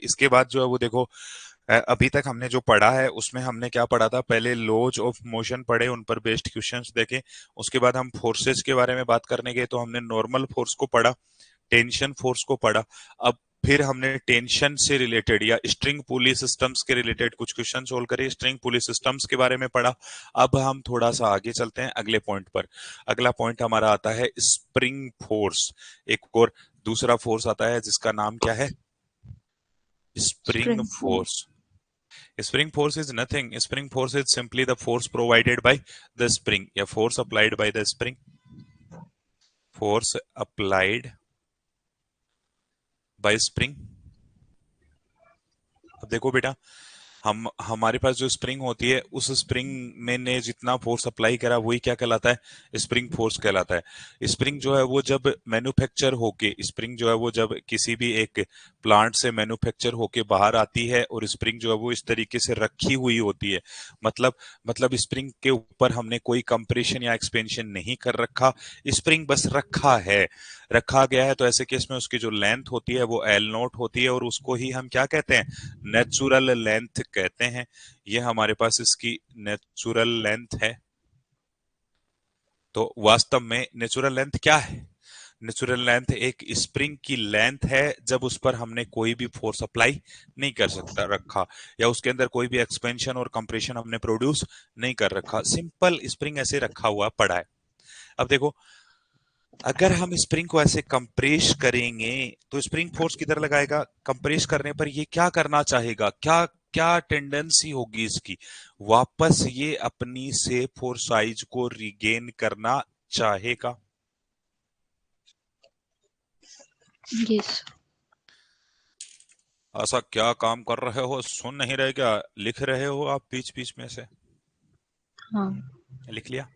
इसके बाद जो है वो देखो, अभी तक हमने जो पढ़ा है उसमें हमने क्या पढ़ा था, पहले लॉज ऑफ मोशन पढ़े, उन पर बेस्ड क्वेश्चंस देखे। उसके बाद हम फोर्सेस के बारे में बात करने गए तो हमने नॉर्मल फोर्स को पढ़ा, टेंशन फोर्स को पढ़ा। अब फिर हमने टेंशन से रिलेटेड या स्ट्रिंग पुली सिस्टम्स के रिलेटेड कुछ क्वेश्चन सोल्व करे, स्ट्रिंग पुली सिस्टम्स के बारे में पढ़ा। अब हम थोड़ा सा आगे चलते हैं अगले पॉइंट पर। अगला पॉइंट हमारा आता है स्प्रिंग फोर्स। एक और दूसरा फोर्स आता है जिसका नाम क्या है, spring spring. Force. Spring force is nothing. Spring force is simply the force provided by the spring या force applied by the spring. Force applied by spring. अब देखो बेटा, हम हमारे पास जो स्प्रिंग होती है उस स्प्रिंग में ने जितना फोर्स अप्लाई करा वही क्या कहलाता है, स्प्रिंग फोर्स कहलाता है। स्प्रिंग जो है वो जब मैन्युफैक्चर होके, स्प्रिंग जो है वो जब किसी भी एक प्लांट से मैन्युफैक्चर होके बाहर आती है और स्प्रिंग जो है वो इस तरीके से रखी हुई होती है, मतलब स्प्रिंग के ऊपर हमने कोई कंप्रेशन या एक्सपेंशन नहीं कर रखा, स्प्रिंग बस रखा है, रखा गया है, तो ऐसे केस में उसकी जो लेंथ होती है वो एल नोट होती है और उसको ही हम क्या कहते हैं, नेचुरल लेंथ कहते हैं। ये हमारे पास इसकी नेचुरल लेंथ है। तो वास्तव में नेचुरल लेंथ क्या है, नेचुरल लेंथ एक स्प्रिंग की लेंथ है जब उस पर हमने कोई भी फोर्स अप्लाई नहीं कर सकता रखा, या उसके अंदर कोई भी एक्सपेंशन और कंप्रेशन हमने प्रोड्यूस नहीं कर रखा, सिंपल स्प्रिंग ऐसे रखा हुआ पड़ा है। अब देखो, अगर हम स्प्रिंग को ऐसे कंप्रेस करेंगे तो स्प्रिंग फोर्स किधर लगाएगा, कंप्रेस करने पर ये क्या करना चाहेगा, क्या क्या टेंडेंसी होगी इसकी, वापस ये अपनी शेप और साइज को रिगेन करना चाहेगा। यस। ऐसा क्या काम कर रहे हो, सुन नहीं रहे क्या, लिख रहे हो आप बीच बीच में से? हाँ। लिख लिया?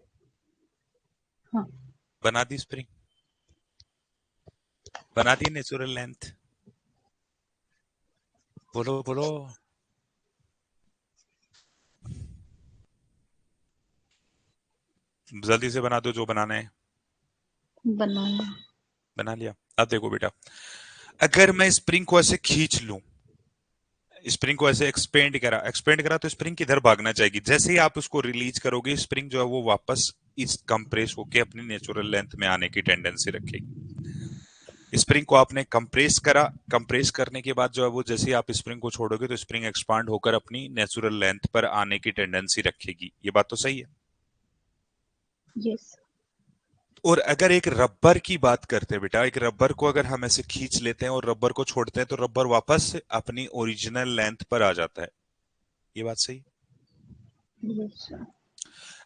हाँ। बना दी स्प्रिंग, बना दी नेचुरल लेंथ? बोलो बोलो। जल्दी से बना दो जो बनाना है। बनाना। बना लिया? अब देखो बेटा, अगर मैं स्प्रिंग को ऐसे खींच लूं, स्प्रिंग को ऐसे एक्सपेंड करा तो स्प्रिंग किधर भागना चाहेगी, जैसे ही आप उसको रिलीज करोगे स्प्रिंग जो है वो वापस इस कंप्रेस होके अपनी नेचुरल लेंथ में आने की टेंडेंसी रखेगी। स्प्रिंग को आपने कंप्रेस करा, कंप्रेस करने के बाद जो है वो जैसे ही आप स्प्रिंग को छोड़ोगे तो स्प्रिंग एक्सपांड होकर अपनी नेचुरल लेंथ पर आने की टेंडेंसी रखेगी। ये बात तो सही है। यस। और अगर एक रबर की बात करते हैं बेटा, एक रबर को अगर हम ऐसे खींच लेते हैं और रबर को छोड़ते हैं तो रबर वापस अपनी ओरिजिनल लेंथ पर आ जाता है। ये बात सही? यस।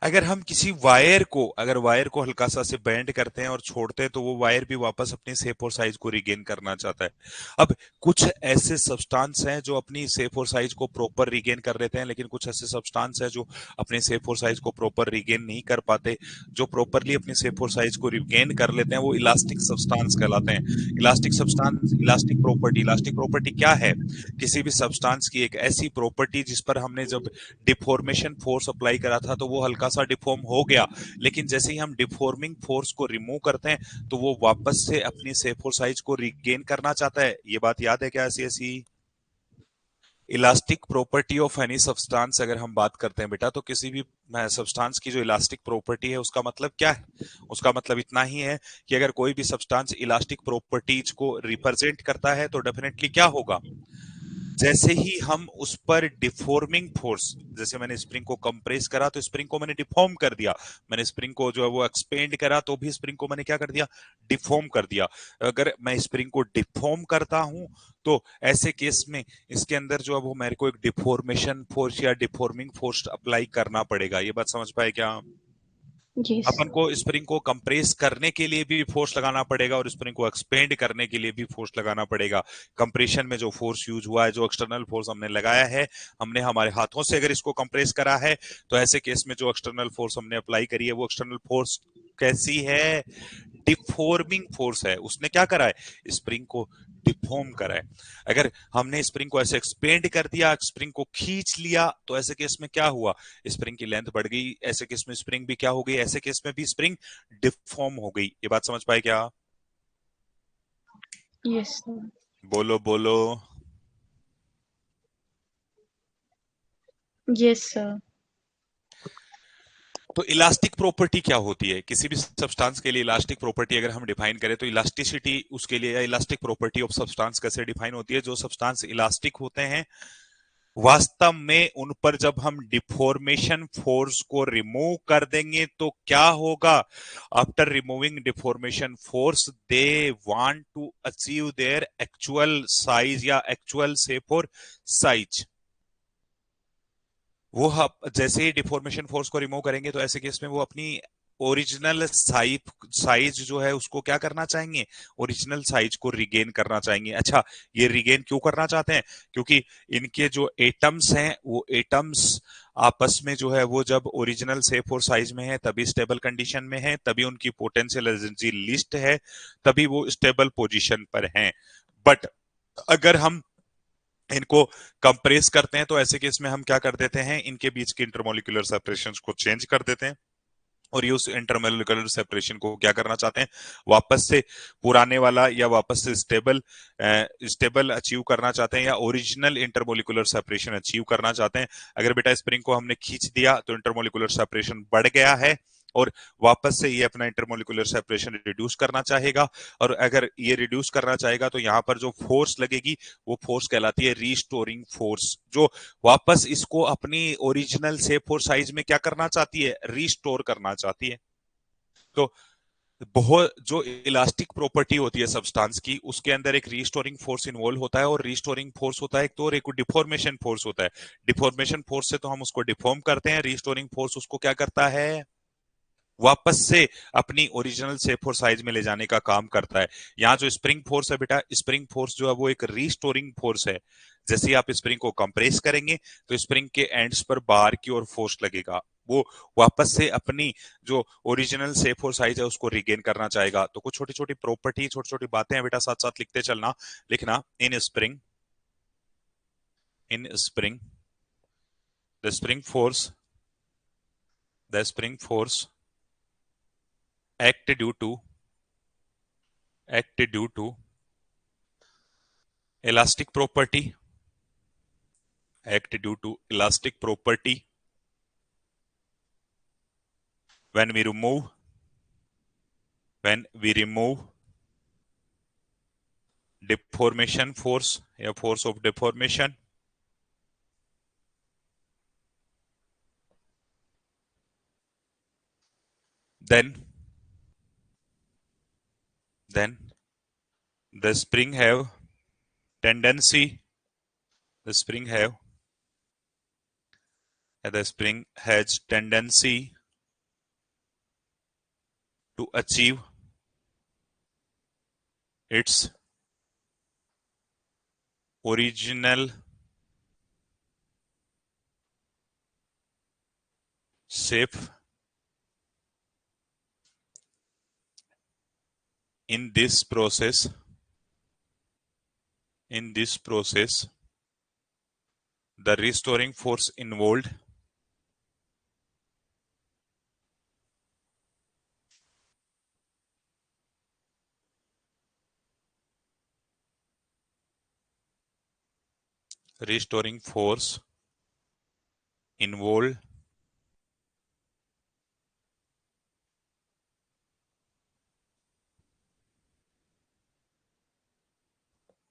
अगर हम किसी वायर को, अगर वायर को हल्का सा से बेंड करते हैं और छोड़ते हैं तो वो वायर भी वापस अपनी शेप और साइज को रिगेन करना चाहता है। अब कुछ ऐसे सब्सटेंस हैं जो अपनी शेप और साइज को प्रॉपर रिगेन कर लेते हैं, लेकिन कुछ ऐसे सब्सटेंस हैं जो अपने शेप और साइज को प्रॉपर रिगेन नहीं कर पाते। जो प्रॉपरली अपनी शेप और साइज को रिगेन कर लेते हैं वो इलास्टिक सब्सटेंस कहलाते हैं। Elastic substance, elastic property, elastic property क्या है, किसी भी सब्सटेंस की एक ऐसी प्रॉपर्टी जिस पर हमने जब डिफॉर्मेशन फोर्स अप्लाई करा था तो वो हल्का सा डिफॉर्म हो गया, लेकिन जैसे ही हम डिफॉर्मिंग फोर्स को रिमूव करते हैं तो वो वापस से अपनी शेप और साइज को रिगेन करना चाहता है। ये बात याद है क्या ऐसी ऐसी? Elastic property of any substance अगर हम बात करते हैं बेटा, तो किसी भी सब्सटेंस की जो इलास्टिक प्रॉपर्टी है उसका मतलब क्या है, उसका मतलब इतना ही है कि अगर कोई भी सब्सटेंस इलास्टिक प्रॉपर्टीज को रिप्रेजेंट करता है तो डेफिनेटली क्या होगा, जैसे ही हम उस पर डिफॉर्मिंग फोर्स, जैसे मैंने स्प्रिंग को कंप्रेस करा तो स्प्रिंग को मैंने डिफॉर्म कर दिया, मैंने स्प्रिंग को जो है वो एक्सपेंड करा तो भी स्प्रिंग को मैंने क्या कर दिया, डिफॉर्म कर दिया। अगर मैं स्प्रिंग को डिफॉर्म करता हूं तो ऐसे केस में इसके अंदर जो है वो मेरे को एक डिफॉर्मेशन फोर्स या डिफॉर्मिंग फोर्स अप्लाई करना पड़ेगा। ये बात समझ पाए क्या? यस। अपन को स्प्रिंग को कंप्रेस करने के लिए भी फोर्स लगाना पड़ेगा और स्प्रिंग को एक्सपेंड करने के लिए भी फोर्स लगाना पड़ेगा। कंप्रेशन में जो फोर्स यूज हुआ है, जो एक्सटर्नल फोर्स हमने लगाया है, हमने हमारे हाथों से अगर इसको कंप्रेस करा है तो ऐसे केस में जो एक्सटर्नल फोर्स हमने अप्लाई करी है वो एक्सटर्नल फोर्स कैसी है, डिफॉर्मिंग फोर्स है। उसने क्या करा है, स्प्रिंग को डिफॉर्म करा है। अगर हमने स्प्रिंग को ऐसे एक्सपेंड कर दिया, स्प्रिंग को खींच लिया, तो ऐसे केस में क्या हुआ, स्प्रिंग की लेंथ बढ़ गई, ऐसे केस में स्प्रिंग भी क्या हो गई, ऐसे केस में भी स्प्रिंग डिफॉर्म हो गई। ये बात समझ पाए क्या? यस। बोलो बोलो। Yes, sir. तो इलास्टिक प्रॉपर्टी क्या होती है किसी भी सब्सटेंस के लिए? इलास्टिक प्रॉपर्टी अगर हम डिफाइन करें तो इलास्टिसिटी उसके लिए, या इलास्टिक प्रॉपर्टी ऑफ सब्सटेंस कैसे डिफाइन होती है? जो सब्सटेंस इलास्टिक होते हैं वास्तव में उन पर जब हम डिफॉर्मेशन फोर्स को रिमूव कर देंगे तो क्या होगा? After removing deformation force they want to achieve their actual size या एक्चुअल शेप और साइज। वो जैसे ही डिफॉर्मेशन फोर्स को रिमूव करेंगे तो ऐसे केस में वो अपनी ओरिजिनल साइज जो है उसको क्या करना चाहेंगे? ओरिजिनल साइज को रिगेन करना चाहेंगे। अच्छा, ये रिगेन क्यों करना चाहते हैं? क्योंकि इनके जो एटम्स हैं वो एटम्स आपस में जो है वो जब ओरिजिनल शेप और साइज में है तभी स्टेबल कंडीशन में है, तभी उनकी पोटेंशियल एनर्जी लिस्ट है, तभी वो स्टेबल पोजीशन पर हैं। बट अगर हम इनको कंप्रेस करते हैं तो ऐसे केस में हम क्या कर देते हैं? इनके बीच के इंटरमोलिकुलर सेपरेशन को चेंज कर देते हैं, और ये उस इंटरमोलिकुलर सेपरेशन को क्या करना चाहते हैं? वापस से पुराने वाला या वापस से स्टेबल अचीव करना चाहते हैं, या ओरिजिनल इंटरमोलिकुलर सेपरेशन अचीव करना चाहते हैं। अगर बेटा स्प्रिंग को हमने खींच दिया तो इंटरमोलिकुलर सेपरेशन बढ़ गया है, और वापस से ये अपना इंटरमोलिकुलर सेपरेशन रिड्यूस करना चाहेगा, और अगर ये रिड्यूस करना चाहेगा तो यहां पर जो फोर्स लगेगी वो फोर्स कहलाती है रीस्टोरिंग फोर्स, जो वापस इसको अपनी ओरिजिनल शेप और साइज में क्या करना चाहती है? रीस्टोर करना चाहती है। तो बहुत जो इलास्टिक प्रॉपर्टी होती है सब्सटेंस की, उसके अंदर एक रीस्टोरिंग फोर्स इन्वॉल्व होता है, और रीस्टोरिंग फोर्स होता है एक तो, और एक डिफॉर्मेशन फोर्स होता है। डिफॉर्मेशन फोर्स से तो हम उसको डिफॉर्म करते हैं, रीस्टोरिंग फोर्स उसको क्या करता है? वापस से अपनी ओरिजिनल शेप और साइज में ले जाने का काम करता है। यहाँ जो स्प्रिंग फोर्स है बेटा, स्प्रिंग फोर्स जो है वो एक रीस्टोरिंग फोर्स है। जैसे ही आप स्प्रिंग को कंप्रेस करेंगे तो स्प्रिंग के एंड्स पर बाहर की ओर फोर्स लगेगा, वो वापस से अपनी जो ओरिजिनल शेप और साइज है उसको रिगेन करना चाहेगा। तो कुछ छोटी छोटी प्रॉपर्टी, छोटी छोटी बातें हैं बेटा, साथ साथ लिखते चलना। लिखना, इन spring the spring force the spring force act due to act due to elastic property act due to elastic property when we remove deformation force या force of deformation, then then the spring have tendency the spring have the spring has tendency to achieve its original shape. In this process the restoring force involved restoring force involved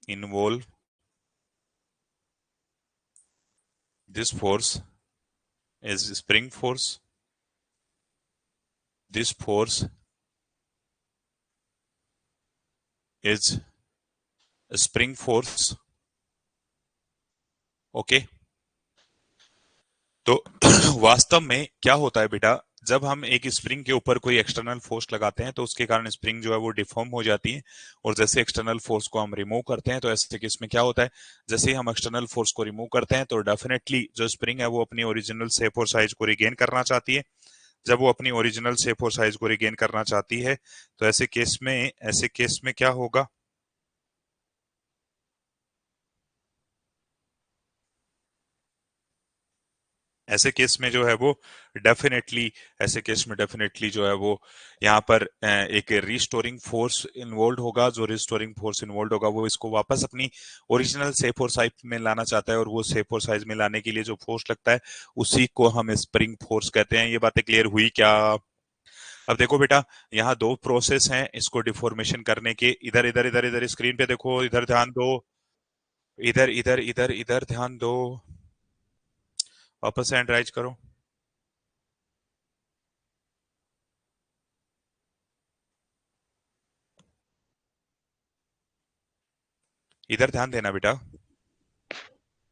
involve this force is spring force. This force is spring force. Okay, तो वास्तव में क्या होता है बेटा, जब हम एक स्प्रिंग के ऊपर कोई एक्सटर्नल फोर्स लगाते हैं तो उसके कारण स्प्रिंग जो है वो डिफॉर्म हो जाती है, और जैसे एक्सटर्नल फोर्स को हम रिमूव करते हैं तो ऐसे केस में क्या होता है? जैसे ही हम एक्सटर्नल फोर्स को रिमूव करते हैं तो डेफिनेटली जो स्प्रिंग है वो अपनी ओरिजिनल शेप और साइज को रिगेन करना चाहती है। जब वो अपनी ओरिजिनल शेप और साइज को रिगेन करना चाहती है तो ऐसे केस में क्या होगा? ऐसे केस में जो है वो डेफिनेटली ऐसे केस में डेफिनेटली जो है वो यहाँ पर एक रिस्टोरिंग फोर्स इन्वॉल्व होगा। जो रिस्टोरिंग फोर्स इन्वॉल्व होगा वो इसको वापस अपनी ओरिजिनल शेप और साइज में लाना चाहता है, और वो शेप और साइज में लाने के लिए जो फोर्स लगता है उसी को हम स्प्रिंग फोर्स कहते हैं। ये बातें क्लियर हुई क्या? अब देखो बेटा, यहाँ दो प्रोसेस हैं इसको डिफॉर्मेशन करने के। इधर इधर इधर इधर स्क्रीन पे देखो, इधर ध्यान दो, इधर इधर इधर इधर ध्यान दो, वापस हैंड राइज करो। इधर ध्यान देना बेटा।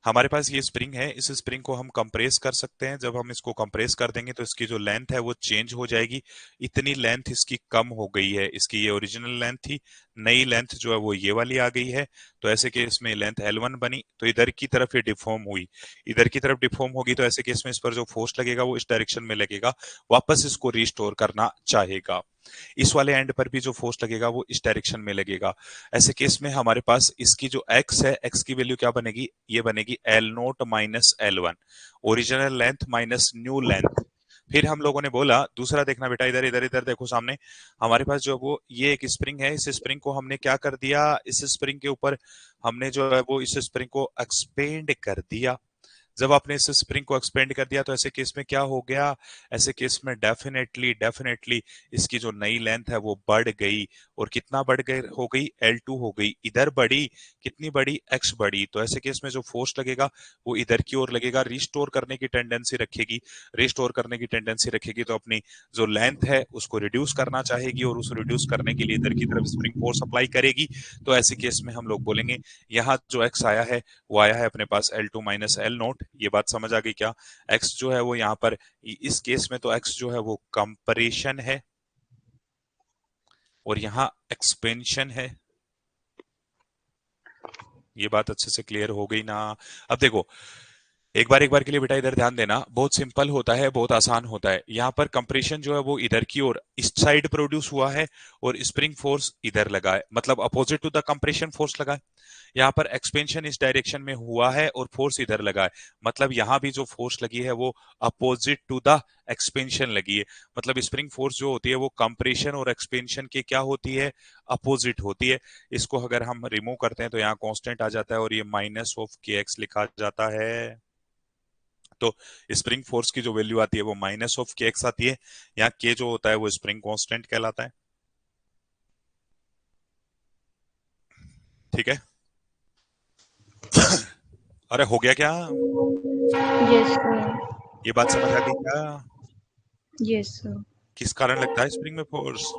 हमारे पास ये स्प्रिंग है, इस स्प्रिंग को हम कंप्रेस कर सकते हैं। जब हम इसको कंप्रेस कर देंगे तो इसकी जो लेंथ है वो चेंज हो जाएगी। इतनी लेंथ इसकी कम हो गई है, इसकी ये ओरिजिनल लेंथ थी, नई लेंथ जो है वो ये वाली आ गई है। तो ऐसे केस में लेंथ L1 बनी, तो इधर की तरफ ये डिफॉर्म हुई, इधर की तरफ डिफॉर्म होगी। तो ऐसे केस में इस पर जो फोर्स लगेगा वो इस डायरेक्शन में लगेगा, वापस इसको रिस्टोर करना चाहेगा। इस वाले एंड पर भी जो फोर्स लगेगा वो इस डायरेक्शन में लगेगा। ऐसे केस में हमारे पास इसकी जो एक्स है, एक्स की वैल्यू क्या बनेगी? ये बनेगी L0 minus L1, original length minus new length. फिर हम लोगों ने बोला दूसरा, देखना बेटा, इधर इधर इधर देखो सामने। हमारे पास जो वो ये एक स्प्रिंग है, इस स्प्रिंग को हमने क्या कर दिया, इस स्प्रिंग के ऊपर हमने जो है वो इस स्प्रिंग को एक्सपेंड कर दिया। जब आपने इस स्प्रिंग को एक्सपेंड कर दिया तो ऐसे केस में क्या हो गया? ऐसे केस में डेफिनेटली डेफिनेटली इसकी जो नई लेंथ है वो बढ़ गई। और कितना बढ़ गई? हो गई L2 हो गई। इधर बढ़ी, कितनी बढ़ी? X बढ़ी। तो ऐसे केस में जो फोर्स लगेगा वो इधर की ओर लगेगा, रिस्टोर करने की टेंडेंसी रखेगी। रिस्टोर करने की टेंडेंसी रखेगी तो अपनी जो लेंथ है उसको रिड्यूस करना चाहेगी, और उस रिड्यूस करने के लिए इधर की तरफ स्प्रिंग फोर्स अप्लाई करेगी। तो ऐसे केस में हम लोग बोलेंगे यहाँ जो एक्स आया है वो आया है अपने पास L2 माइनस L0। ये बात समझ आ गई क्या? एक्स जो है वो यहाँ पर इस केस में तो एक्स जो है वो कंपरेशन है, और यहाँ एक्सपेंशन है। ये बात अच्छे से क्लियर हो गई ना? अब देखो, एक बार के लिए बेटा इधर ध्यान देना, बहुत सिंपल होता है, बहुत आसान होता है। यहाँ पर कंप्रेशन जो है वो इधर की ओर इस साइड प्रोड्यूस हुआ है, और स्प्रिंग फोर्स इधर लगा है, मतलब opposite to the compression force लगा है। यहाँ पर एक्सपेंशन इस डायरेक्शन में हुआ है और फोर्स इधर लगा है, मतलब यहाँ भी जो फोर्स लगी है वो अपोजिट टू द एक्सपेंशन लगी है। मतलब स्प्रिंग फोर्स जो होती है वो कंप्रेशन और एक्सपेंशन के क्या होती है? अपोजिट होती है। इसको अगर हम रिमूव करते हैं तो यहाँ कांस्टेंट आ जाता है, और ये माइनस ऑफ के एक्स लिखा जाता है। तो स्प्रिंग फोर्स की जो वैल्यू आती है वो माइनस ऑफ के एक्स आती है। यहाँ के जो होता है वो स्प्रिंग कांस्टेंट कहलाता है। ठीक है? अरे हो गया क्या? Yes sir. ये बात समझ आ गई क्या? Yes sir. किस कारण लगता है स्प्रिंग में फोर्स?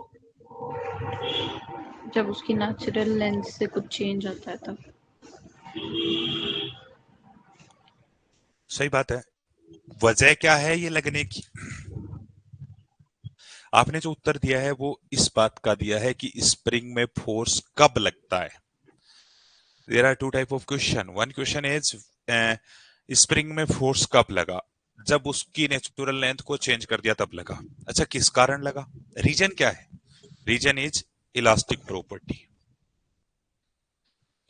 जब उसकी नेचुरल लेंथ से कुछ चेंज आता है तब। सही बात है। वजह क्या है ये लगने की? आपने जो उत्तर दिया है वो इस बात का दिया है कि स्प्रिंग में फोर्स कब लगता है। There are two type of question. One question is spring में फोर्स कब लगा? जब उसकी नेचुरल लेंथ को चेंज कर दिया तब लगा। अच्छा, किस कारण लगा? रीजन क्या है? Reason is elastic property.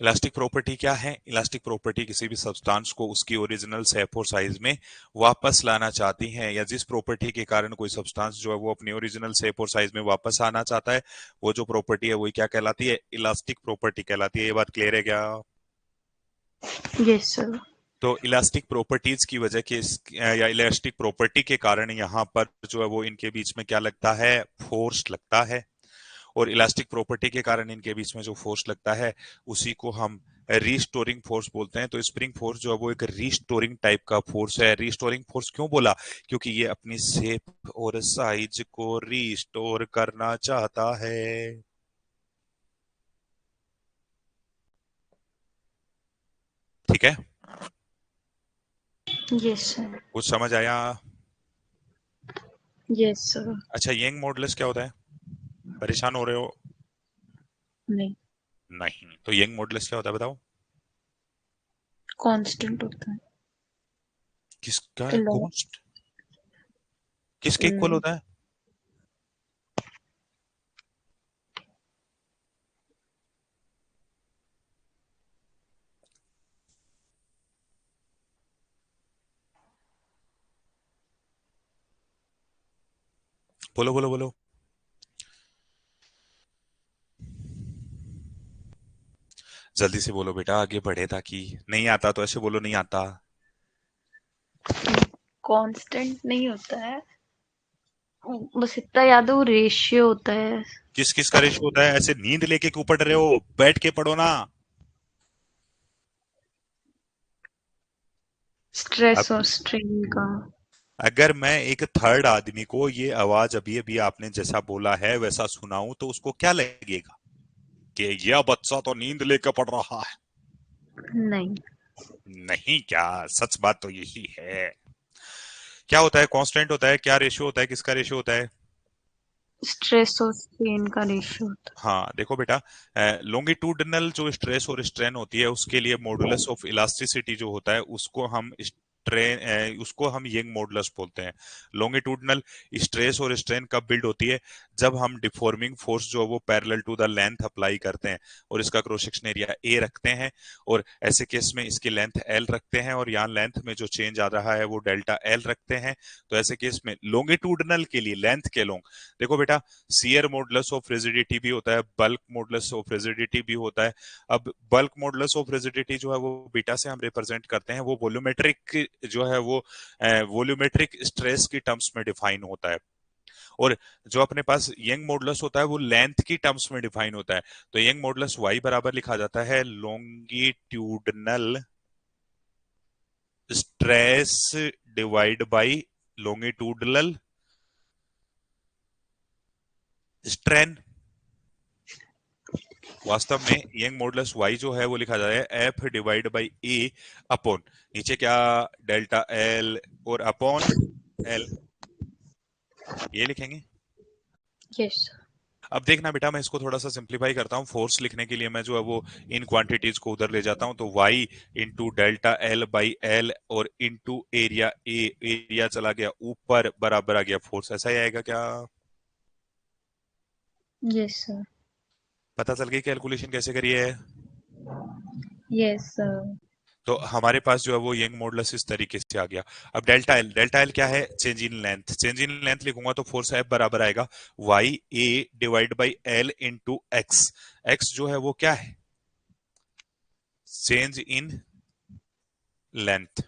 Elastic property क्या है? इलास्टिक प्रॉपर्टी किसी भी सब्सटेंस को उसकी ओरिजिनल शेप और साइज में वापस लाना चाहती है, या जिस प्रॉपर्टी के कारण कोई सब्सटेंस जो है वो अपनी ओरिजिनल शेप और साइज में वापस आना चाहता है, वो जो प्रॉपर्टी है वही क्या कहलाती है? इलास्टिक प्रॉपर्टी कहलाती है। ये बात क्लियर है क्या? Yes sir. तो इलास्टिक प्रॉपर्टीज की वजह के या इलास्टिक प्रॉपर्टी के कारण यहाँ पर जो है वो इनके बीच में क्या लगता है? फोर्स लगता है। और इलास्टिक प्रॉपर्टी के कारण इनके बीच में जो फोर्स लगता है उसी को हम रीस्टोरिंग फोर्स बोलते हैं। तो स्प्रिंग फोर्स जो है वो एक रीस्टोरिंग टाइप का फोर्स है। रीस्टोरिंग फोर्स क्यों बोला? क्योंकि ये अपनी शेप और साइज को रीस्टोर करना चाहता है। ठीक है? Yes sir. कुछ समझ आया? Yes sir. अच्छा, यंग मॉडुलस क्या होता है? परेशान हो रहे हो? नहीं। नहीं तो यंग मॉडुलस क्या होता है बताओ? कांस्टेंट होता है। किसका है? लॉ। कॉन्स्ट? किसके इक्वल होता है? बोलो बोलो बोलो। जल्दी से बोलो बेटा, आगे बढ़े, ताकि नहीं आता तो ऐसे बोलो नहीं आता। कांस्टेंट नहीं होता है, बस इतना याद है वो रेशियो होता है। किस किस का रेशियो होता है? ऐसे नींद लेके क्यों पढ़ रहे हो? बैठ के पढ़ो ना। अब स्ट्रेस और स्ट्रेन का। अगर मैं एक थर्ड आदमी को ये आवाज अभी अभी आपने जैसा बोला है वैसा सुनाऊं तो उसको क्या लगेगा कि यह बच्चा तो नींद लेके पढ़ रहा है? नहीं। नहीं क्या? सच बात तो यही है। क्या होता है? कांस्टेंट होता है? क्या रेशियो होता है? किसका रेशियो होता है? स्ट्रेस और स्ट्रेन का रेशियो होता हाँ देखो बेटा, लॉन्गिट्यूडनल जो स्ट्रेस और स्ट्रेन होती है उसके लिए मॉडुलस ऑफ इलास्टिसिटी जो होता है उसको हम यंग मॉडुलस बोलते हैं। लॉन्गिट्यूडनल स्ट्रेस और स्ट्रेन कब बिल्ड होती है? जब हम डिफॉर्मिंग फोर्स जो है वो parallel to the length apply करते हैं और इसका क्रॉस सेक्शन एरिया ए रखते हैं, और ऐसे केस में इसकी लेंथ एल रखते हैं और यहाँ लेंथ में जो चेंज आ रहा है वो डेल्टा एल रखते हैं। तो ऐसे केस में लॉन्गिट्यूडनल के लिए लेंथ के लॉन्ग, देखो बेटा, शियर मॉडुलस ऑफ रिजिडिटी भी होता है, बल्क मॉडुलस ऑफ रिजिडिटी भी होता है। अब बल्क मॉडुलस ऑफ रिजिडिटी जो है वो बीटा से हम रिप्रेजेंट करते हैं, वो वॉल्यूमेट्रिक जो है वो वॉल्यूमेट्रिक स्ट्रेस की टर्म्स में डिफाइन होता है। और जो अपने पास यंग मॉडुलस होता है वो लेंथ की टर्म्स में डिफाइन होता है। तो यंग मॉडुलस वाई बराबर लिखा जाता है longitudinal stress divide by longitudinal strain. वास्तव में यंग मॉडुलस वाई जो है वो लिखा जाता है F divide by A upon, नीचे क्या, डेल्टा एल और अपॉन एल, ये लिखेंगे। है। यस। अब देखना बेटा, मैं इसको थोड़ा सा सिंप्लीफाई करता हूँ। फोर्स लिखने के लिए मैं जो है वो इन क्वांटिटीज को उधर ले जाता हूँ, तो Y into delta L by L और इंटू एरिया ए, एरिया चला गया ऊपर बराबर आ गया फोर्स, ऐसा ही आएगा क्या? Yes sir. पता चल गई कैलकुलेशन कैसे करी है? Yes sir. तो हमारे पास जो है वो यंग मॉडुलस इस तरीके से आ गया। अब डेल्टा एल, डेल्टा एल क्या है? Change in length. Change in length लिखूंगा तो फोर्स एफ बराबर आएगा Y A divide by L into X. X जो है वो क्या है? Change in length.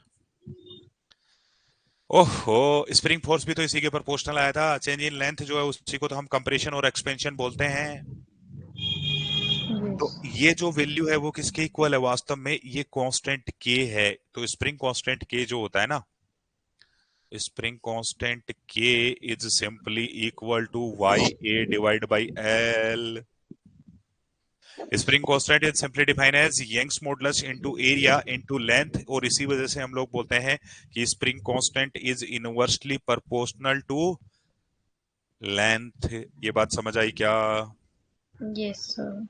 ओहो, स्प्रिंग फोर्स भी तो इसी के प्रोपोर्शनल आया था। चेंज इन लेंथ जो है उसी को तो हम कंप्रेशन और एक्सपेंशन बोलते हैं। तो यस। ये जो वैल्यू है वो किसके इक्वल है? वास्तव में ये कांस्टेंट के है। तो स्प्रिंग कांस्टेंट के जो होता है ना, spring constant K is simply equal to Y A divide by L. Spring constant is simply define as Young's modulus into area into length, और इसी वजह से हम लोग बोलते हैं कि spring constant is inversely proportional to length. ये बात समझ आई क्या? Yes sir.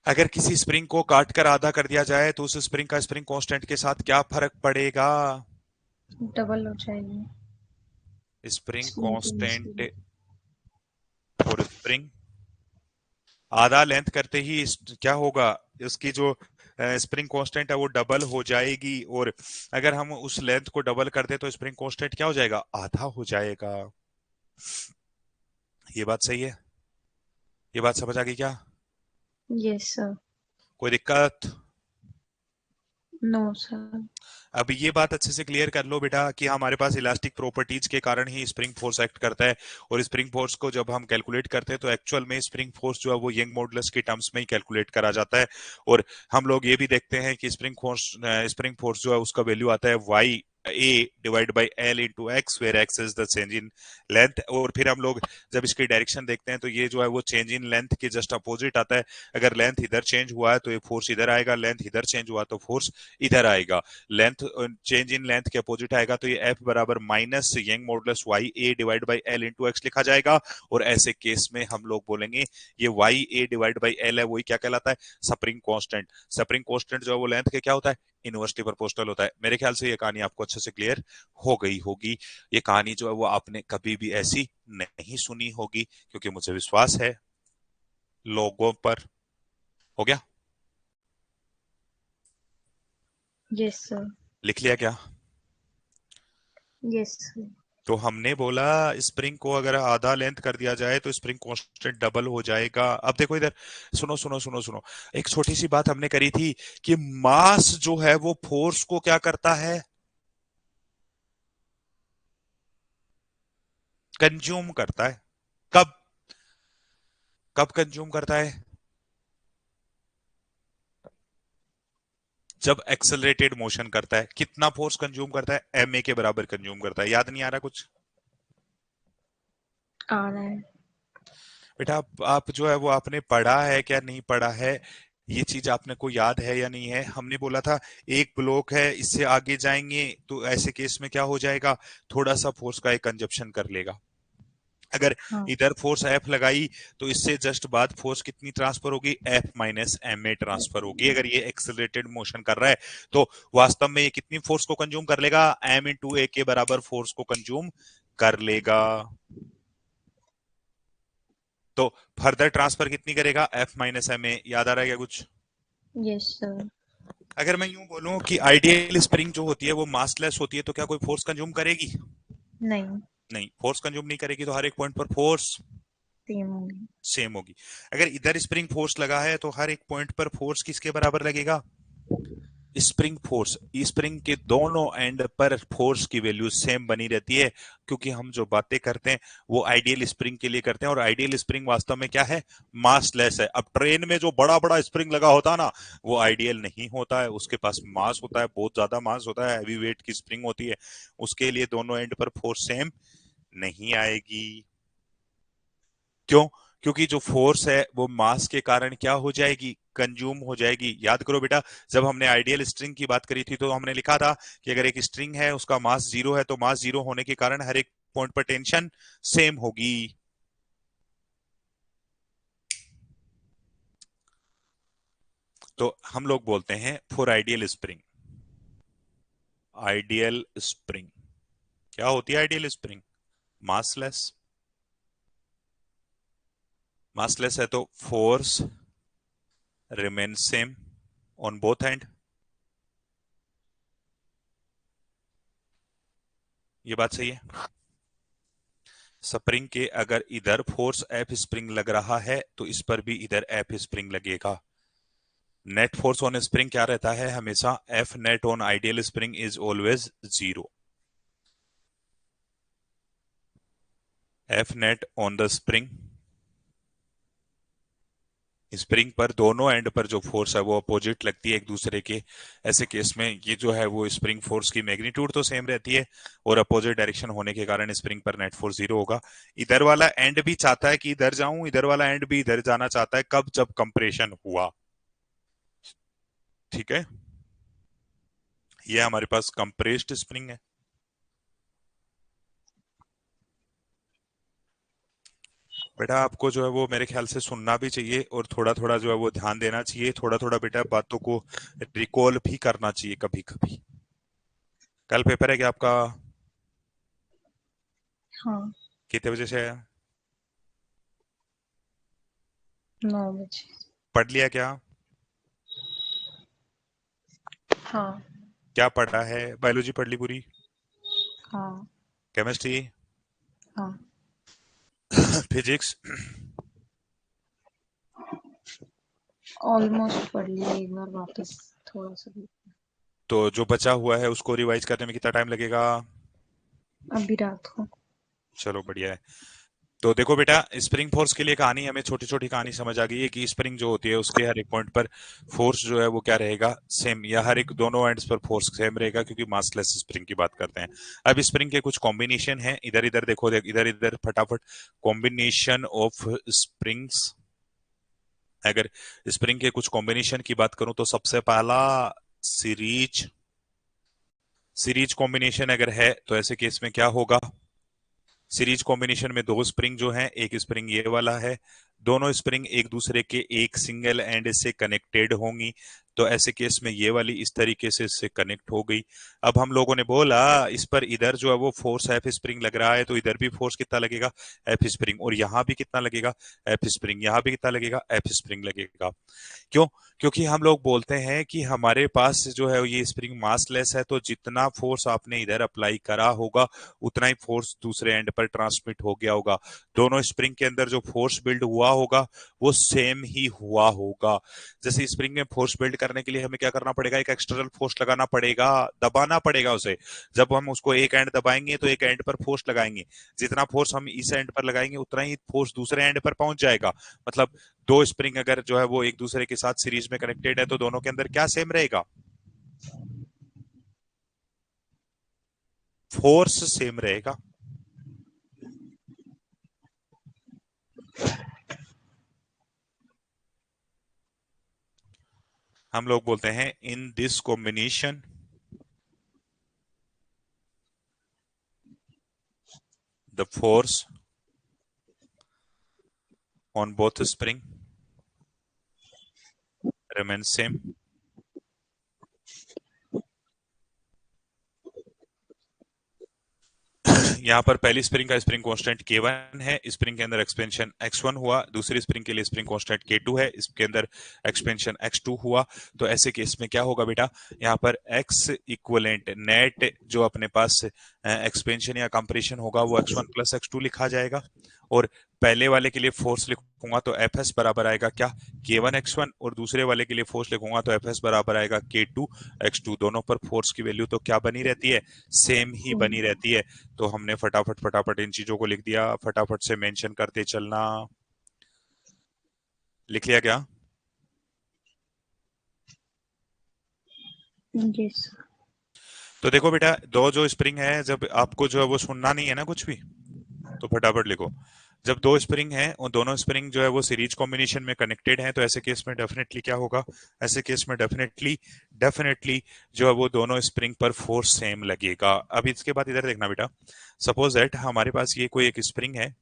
अगर किसी स्प्रिंग को काट कर आधा कर दिया जाए तो उस स्प्रिंग का स्प्रिंग कांस्टेंट के साथ क्या फर्क पड़ेगा? डबल हो जाएगी। Spring simple. Constant for spring आधा लेंथ करते ही क्या होगा? उसकी जो स्प्रिंग कांस्टेंट है वो डबल हो जाएगी, और अगर हम उस लेंथ को डबल कर दे तो स्प्रिंग कांस्टेंट क्या हो जाएगा? आधा हो जाएगा। ये बात सही है? ये बात समझ आ गई क्या? Yes sir. कोई दिक्कत? No sir. अब ये बात अच्छे से क्लियर कर लो बेटा कि हमारे पास इलास्टिक प्रॉपर्टीज के कारण ही स्प्रिंग फोर्स एक्ट करता है, और स्प्रिंग फोर्स को जब हम कैलकुलेट करते हैं तो एक्चुअल में स्प्रिंग फोर्स जो है वो यंग मॉडुलस के टर्म्स में ही कैलकुलेट करा जाता है। और हम लोग ये भी देखते हैं कि स्प्रिंग फोर्स जो है उसका वैल्यू आता है Y A divide by L into X, where X is the change in length. और फिर हम लोग जब इसकी डायरेक्शन देखते हैं तो ये जो है वो चेंज इन लेंथ के जस्ट अपोजिट आता है। अगर लेंथ इधर चेंज हुआ है तो ये फोर्स इधर आएगा, लेंथ इधर चेंज हुआ तो फोर्स इधर आएगा। लेंथ चेंज इन लेंथ के अपोजिट आएगा तो ये एफ बराबर minus Young modulus Y A divide by L into X लिखा जाएगा। और ऐसे केस में हम लोग बोलेंगे ये Y A divide by L है, वही क्या कहलाता है? Spring constant. स्प्रिंग कांस्टेंट जो है वो लेंथ के क्या होता है? इनवर्सली प्रोपोर्शनल होता है। मेरे ख्याल से ये कहानी आपको अच्छे से क्लियर हो गई होगी। ये कहानी जो है वो आपने कभी भी ऐसी नहीं सुनी होगी, क्योंकि मुझे विश्वास है लोगों पर। हो गया? Yes sir. लिख लिया क्या? Yes sir. तो हमने बोला स्प्रिंग को अगर आधा लेंथ कर दिया जाए तो स्प्रिंग कांस्टेंट डबल हो जाएगा। अब देखो इधर, सुनो सुनो सुनो सुनो, एक छोटी सी बात हमने करी थी कि मास जो है वो फोर्स को क्या करता है, कंज्यूम करता है। कब, कब कंज्यूम करता है? जब एक्सेलरेटेड मोशन करता है। कितना फोर्स कंज्यूम करता है? एम ए के बराबर कंज्यूम करता है। याद नहीं आ रहा कुछ? आ रहा है। बेटा आप जो है वो आपने पढ़ा है क्या नहीं पढ़ा है, ये चीज आपने को याद है या नहीं है? हमने बोला था एक ब्लॉक है, इससे आगे जाएंगे तो ऐसे केस में क्या हो जाएगा, थोड़ा सा फोर्स का एक कंजप्शन कर लेगा। अगर हाँ। इधर फोर्स एफ लगाई तो इससे जस्ट बाद फोर्स कितनी ट्रांसफर होगी, F minus M A transfer होगी। अगर ये एक्सेलरेटेड मोशन कर रहा है तो वास्तव में ये कितनी फोर्स को कंज्यूम कर लेगा, एम इंटू ए के बराबर फोर्स को कंज्यूम कर लेगा। तो फर्दर ट्रांसफर कितनी करेगा, एफ माइनस एम ए। याद आ रहा है क्या कुछ? Yes sir. अगर मैं यूं बोलूं कि आइडियल स्प्रिंग जो होती है वो मासलेस होती है तो क्या कोई फोर्स कंज्यूम करेगी? नहीं। नहीं, फोर्स कंज्यूम नहीं करेगी, तो हर एक पॉइंट पर फोर्स सेम होगी। सेम होगी। अगर इधर स्प्रिंग फोर्स लगा है तो हर एक पॉइंट पर फोर्स किसके बराबर लगेगा, स्प्रिंग फोर्स। स्प्रिंग के दोनों एंड पर फोर्स की वैल्यू सेम बनी रहती है, क्योंकि हम जो बातें करते हैं वो आइडियल स्प्रिंग के लिए करते हैं, और आइडियल स्प्रिंग वास्तव में क्या है, मासलेस है। अब ट्रेन में जो बड़ा बड़ा स्प्रिंग लगा होता है ना, वो आइडियल नहीं होता है, उसके पास मास होता है, बहुत ज्यादा मास होता है, हैवी वेट की स्प्रिंग होती है, उसके लिए दोनों एंड पर फोर्स सेम नहीं आएगी। क्यों? क्योंकि जो फोर्स है वो मास के कारण क्या हो जाएगी, कंज्यूम हो जाएगी। याद करो बेटा, जब हमने आइडियल स्ट्रिंग की बात करी थी तो हमने लिखा था कि अगर एक स्ट्रिंग है उसका मास जीरो है तो मास जीरो होने के कारण हर एक पॉइंट पर टेंशन सेम होगी। तो हम लोग बोलते हैं for ideal spring, ideal spring क्या होती है, आइडियल स्प्रिंग मासलेस। मासलेस है तो force remain same on both and. ये बात सही है। स्प्रिंग के अगर इधर फोर्स एफ स्प्रिंग लग रहा है तो इस पर भी इधर एफ स्प्रिंग लगेगा। नेट फोर्स ऑन स्प्रिंग क्या रहता है हमेशा, F net on ideal spring is always zero. F net on the spring, spring पर दोनों एंड पर जो फोर्स है वो अपोजिट लगती है एक दूसरे के। ऐसे केस में ये जो है वो स्प्रिंग फोर्स की मैग्नीट्यूड तो सेम रहती है, और अपोजिट डायरेक्शन होने के कारण स्प्रिंग पर नेट फोर्स जीरो होगा। इधर वाला एंड भी चाहता है कि इधर जाऊं, इधर वाला एंड भी इधर जाना चाहता है, कब, जब कंप्रेशन हुआ। ठीक है, ये हमारे पास कंप्रेस्ड स्प्रिंग है। बेटा आपको जो है वो मेरे ख्याल से सुनना भी चाहिए और थोड़ा थोड़ा जो है वो ध्यान देना चाहिए, थोड़ा थोड़ा बेटा बातों को रिकॉल भी करना चाहिए कभी कभी। कल पेपर है क्या आपका? हाँ। कितने बजे से है? 9 बजे। पढ़ लिया क्या? हाँ। क्या पढ़ा है? बायोलॉजी पढ़ ली पूरी? हाँ। केमिस्ट्री? हाँ। फिजिक्स? ऑलमोस्ट पढ़ लिया, एक बार वापस थोड़ा सा भी। तो जो बचा हुआ है उसको रिवाइज करने में कितना टाइम लगेगा? अभी रात को। चलो बढ़िया है। तो देखो बेटा, स्प्रिंग फोर्स के लिए कहानी हमें छोटी छोटी कहानी समझ आ गई है कि स्प्रिंग जो होती है उसके हर एक पॉइंट पर फोर्स जो है वो क्या रहेगा, सेम, या हर एक दोनों एंड्स पर फोर्स सेम रहेगा, क्योंकि मासलेस स्प्रिंग की बात करते हैं। अब स्प्रिंग के कुछ कॉम्बिनेशन है, इधर इधर देखो, इधर इधर फटाफट। कॉम्बिनेशन ऑफ स्प्रिंग्स, अगर स्प्रिंग के कुछ कॉम्बिनेशन की बात करूं तो सबसे पहला सीरीज। सीरीज कॉम्बिनेशन अगर है तो ऐसे केस में क्या होगा, सीरीज कॉम्बिनेशन में दो स्प्रिंग जो है, एक स्प्रिंग ये वाला है, दोनों स्प्रिंग एक दूसरे के एक सिंगल एंड से कनेक्टेड होंगी, तो ऐसे केस में ये वाली इस तरीके से इससे कनेक्ट हो गई। अब हम लोगों ने बोला इस पर इधर जो है वो फोर्स एफ स्प्रिंग लग रहा है, तो इधर भी फोर्स कितना लगेगा, एफ स्प्रिंग, और यहाँ भी कितना लगेगा, एफ स्प्रिंग, यहाँ भी कितना लगेगा, एफ स्प्रिंग लगेगा। क्यों? क्योंकि हम लोग बोलते हैं कि हमारे पास जो है ये स्प्रिंग मासलेस है, तो जितना फोर्स आपने इधर अप्लाई करा होगा उतना ही फोर्स दूसरे एंड पर ट्रांसमिट हो गया होगा। दोनों स्प्रिंग के अंदर जो फोर्स बिल्ड हुआ होगा वो सेम ही हुआ होगा। जैसे स्प्रिंग में फोर्स बिल्ड करने के लिए हमें क्या करना पड़ेगा, एक एक्सटर्नल फोर्स लगाना पड़ेगा, दबाना पड़ेगा उसे। जब हम उसको एक एंड दबाएंगे तो एक एंड पर फोर्स लगाएंगे, जितना फोर्स हम इस एंड पर लगाएंगे उतना ही फोर्स दूसरे एंड पर पहुंच जाएगा। मतलब दो स्प्रिंग अगर जो है वो एक दूसरे के साथ सीरीज में कनेक्टेड है तो दोनों के अंदर क्या सेम रहेगा, फोर्स सेम रहेगा। हम लोग बोलते हैं in this combination the force on both spring remain same। यहाँ पर पहली स्प्रिंग का स्प्रिंग कांस्टेंट K1 है, स्प्रिंग के अंदर एक्सपेंशन X1 हुआ, दूसरी स्प्रिंग के लिए स्प्रिंग कांस्टेंट K2 है, इसके अंदर एक्सपेंशन X2 हुआ। तो ऐसे केस में क्या होगा बेटा, यहाँ पर X इक्वलेंट नेट जो अपने पास एक्सपेंशन या कंप्रेशन होगा वो X1 प्लस X2 लिखा जाएगा। और पहले वाले के लिए फोर्स लिखूंगा तो Fs बराबर आएगा क्या, K1 X1, और दूसरे वाले के लिए फोर्स लिखूंगा तो Fs बराबर आएगा K2 X2। दोनों पर फोर्स की वैल्यू तो क्या बनी रहती है, सेम ही बनी रहती है। तो हमने फटाफट फटाफट इन चीजों को लिख दिया, फटाफट से मेंशन करते चलना। लिख लिया क्या? यस। तो देखो बेटा, दो जो स्प्रिंग है, जब आपको जो है वो सुनना नहीं है ना कुछ भी, तो फटाफट लिखो। जब दो स्प्रिंग हैं और दोनों स्प्रिंग जो है वो सीरीज कॉम्बिनेशन में कनेक्टेड हैं, तो ऐसे केस में डेफिनेटली क्या होगा, ऐसे केस में डेफिनेटली डेफिनेटली जो है वो दोनों स्प्रिंग पर फोर्स सेम लगेगा। अब इसके बाद इधर देखना बेटा, सपोज दैट हमारे पास ये कोई एक स्प्रिंग है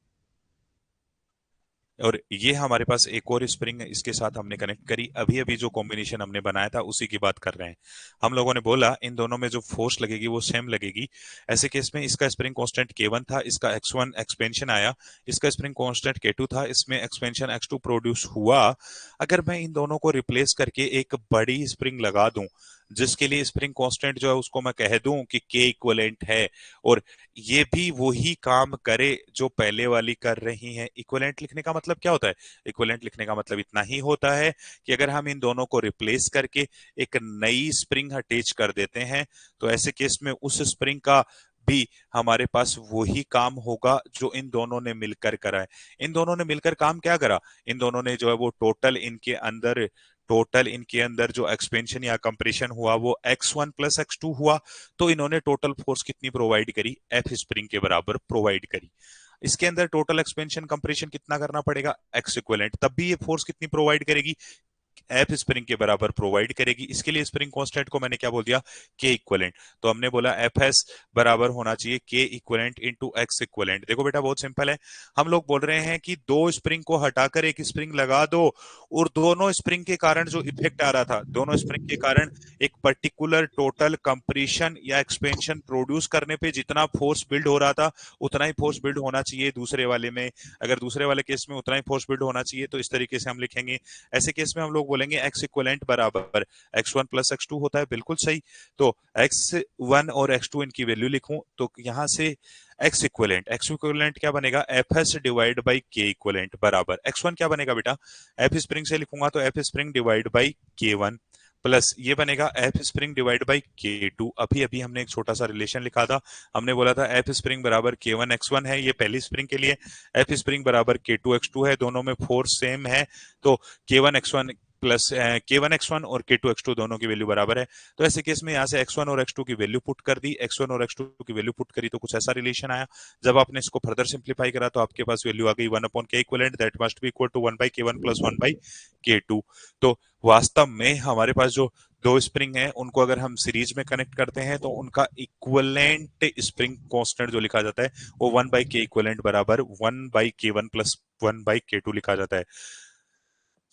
और ये हमारे पास एक और स्प्रिंग है, इसके साथ हमने कनेक्ट करी, अभी अभी जो कॉम्बिनेशन हमने बनाया था उसी की बात कर रहे हैं। हम लोगों ने बोला इन दोनों में जो फोर्स लगेगी वो सेम लगेगी। ऐसे केस में इसका स्प्रिंग कांस्टेंट K1 था, इसका X1 एक्सपेंशन आया, इसका स्प्रिंग कांस्टेंट K2 था, इसमें एक्सपेंशन X2 प्रोड्यूस हुआ। अगर मैं इन दोनों को रिप्लेस करके एक बड़ी स्प्रिंग लगा दूं जिसके लिए स्प्रिंग कांस्टेंट जो है उसको मैं कह दूं कि K इक्विवेलेंट है, और ये भी वही काम करे जो पहले वाली कर रही है। इक्विवेलेंट लिखने का मतलब क्या होता है, इक्विवेलेंट लिखने का मतलब इतना ही होता है कि अगर हम इन दोनों को रिप्लेस करके एक नई स्प्रिंग अटैच कर देते हैं तो ऐसे केस में उस स्प्रिंग का भी हमारे पास वही काम होगा जो इन दोनों ने मिलकर करा है। इन दोनों ने मिलकर काम क्या करा, इन दोनों ने जो है वो टोटल इनके अंदर जो एक्सपेंशन या कंप्रेशन हुआ वो X1 प्लस X2 हुआ। तो इन्होंने टोटल फोर्स कितनी प्रोवाइड करी, F स्प्रिंग के बराबर प्रोवाइड करी। इसके अंदर टोटल एक्सपेंशन कंप्रेशन कितना करना पड़ेगा, एक्स इक्विवेलेंट, तब भी ये फोर्स कितनी प्रोवाइड करेगी, एफ स्प्रिंग के बराबर प्रोवाइड करेगी। इसके लिए स्प्रिंग कांस्टेंट को मैंने क्या बोल दिया, के इक्वलेंट। तो हमने बोला एफ एस बराबर होना चाहिए के इक्वलेंट इंटू एक्स इक्वलेंट। देखो बेटा बहुत सिंपल है, हम लोग बोल रहे हैं कि दो स्प्रिंग को हटाकर एक स्प्रिंग लगा दो, और दोनों स्प्रिंग के कारण जो इफेक्ट आ रहा था, दोनों स्प्रिंग के कारण एक पर्टिकुलर टोटल कंप्रेशन या एक्सपेंशन प्रोड्यूस करने पे जितना फोर्स बिल्ड हो रहा था उतना ही फोर्स बिल्ड होना चाहिए दूसरे वाले में। अगर दूसरे वाले केस में उतना ही फोर्स बिल्ड होना चाहिए तो इस तरीके से हम लिखेंगे। ऐसे केस में हम लोग बोलेंगे एक्स इक्वलेंट बराबर X1 प्लस X2 होता है, बिल्कुल सही। तो X1 और X2 इनकी वैल्यू लिखूं तो यहां से एक्स इक्वलेंट क्या बनेगा, एफ एस डिवाइड बाई के इक्वलेंट बराबर X1 क्या बनेगा बेटा, एफ स्प्रिंग से लिखूंगा तो F spring divide by K1 plus ये बनेगा F spring divide by K2। अभी अभी हमने एक छोटा सा रिलेशन लिखा था, हमने बोला था एफ स्प्रिंग बराबर K1 X1 है, ये पहली स्प्रिंग के लिए, एफ स्प्रिंग बराबर K2 X2 है, दोनों में फोर्स सेम है, तो K1 X1 plus K1 X1 और K2 X2 दोनों की वैल्यू बराबर है। तो ऐसे केस में यहाँ से X1 और X2 की वैल्यू पुट कर दी, X1 और X2 की वैल्यू पुट करी तो कुछ ऐसा रिलेशन आया। जब आपने इसको फर्दर सिंप्लीफाई करा तो आपके पास वैल्यू आ गई 1/K equivalent that must be equal to 1/K1 plus 1/K2। तो वास्तव में हमारे पास जो दो स्प्रिंग है, उनको अगर हम सीरीज में कनेक्ट करते हैं तो उनका इक्वलेंट स्प्रिंग कांस्टेंट जो लिखा जाता है वो 1/k इक्वलेंट बराबर 1/k1 प्लस 1/k2 लिखा जाता है।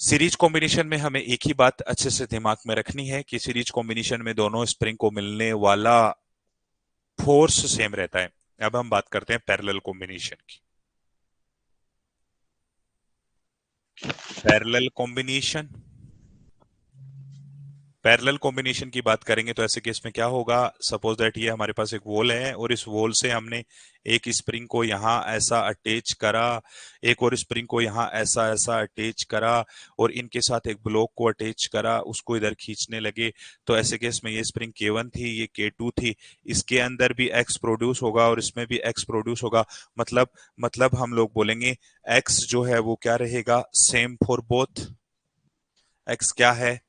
सीरीज कॉम्बिनेशन में हमें एक ही बात अच्छे से दिमाग में रखनी है कि सीरीज कॉम्बिनेशन में दोनों स्प्रिंग को मिलने वाला फोर्स सेम रहता है। अब हम बात करते हैं पैरेलल कॉम्बिनेशन की। पैरेलल कॉम्बिनेशन, पैरेलल कॉम्बिनेशन की बात करेंगे तो ऐसे केस में क्या होगा, सपोज दैट ये हमारे पास एक वॉल है और इस वॉल से हमने एक स्प्रिंग को यहां ऐसा अटैच करा, एक और स्प्रिंग को यहां ऐसा ऐसा अटैच करा और इनके साथ एक ब्लॉक को अटैच करा, उसको इधर खींचने लगे। तो ऐसे केस में ये स्प्रिंग K1 थी, ये K2 थी, इसके अंदर भी एक्स प्रोड्यूस होगा और इसमें भी एक्स प्रोड्यूस होगा। मतलब हम लोग बोलेंगे एक्स जो है वो क्या रहेगा, सेम फॉर बोथ। एक्स क्या है,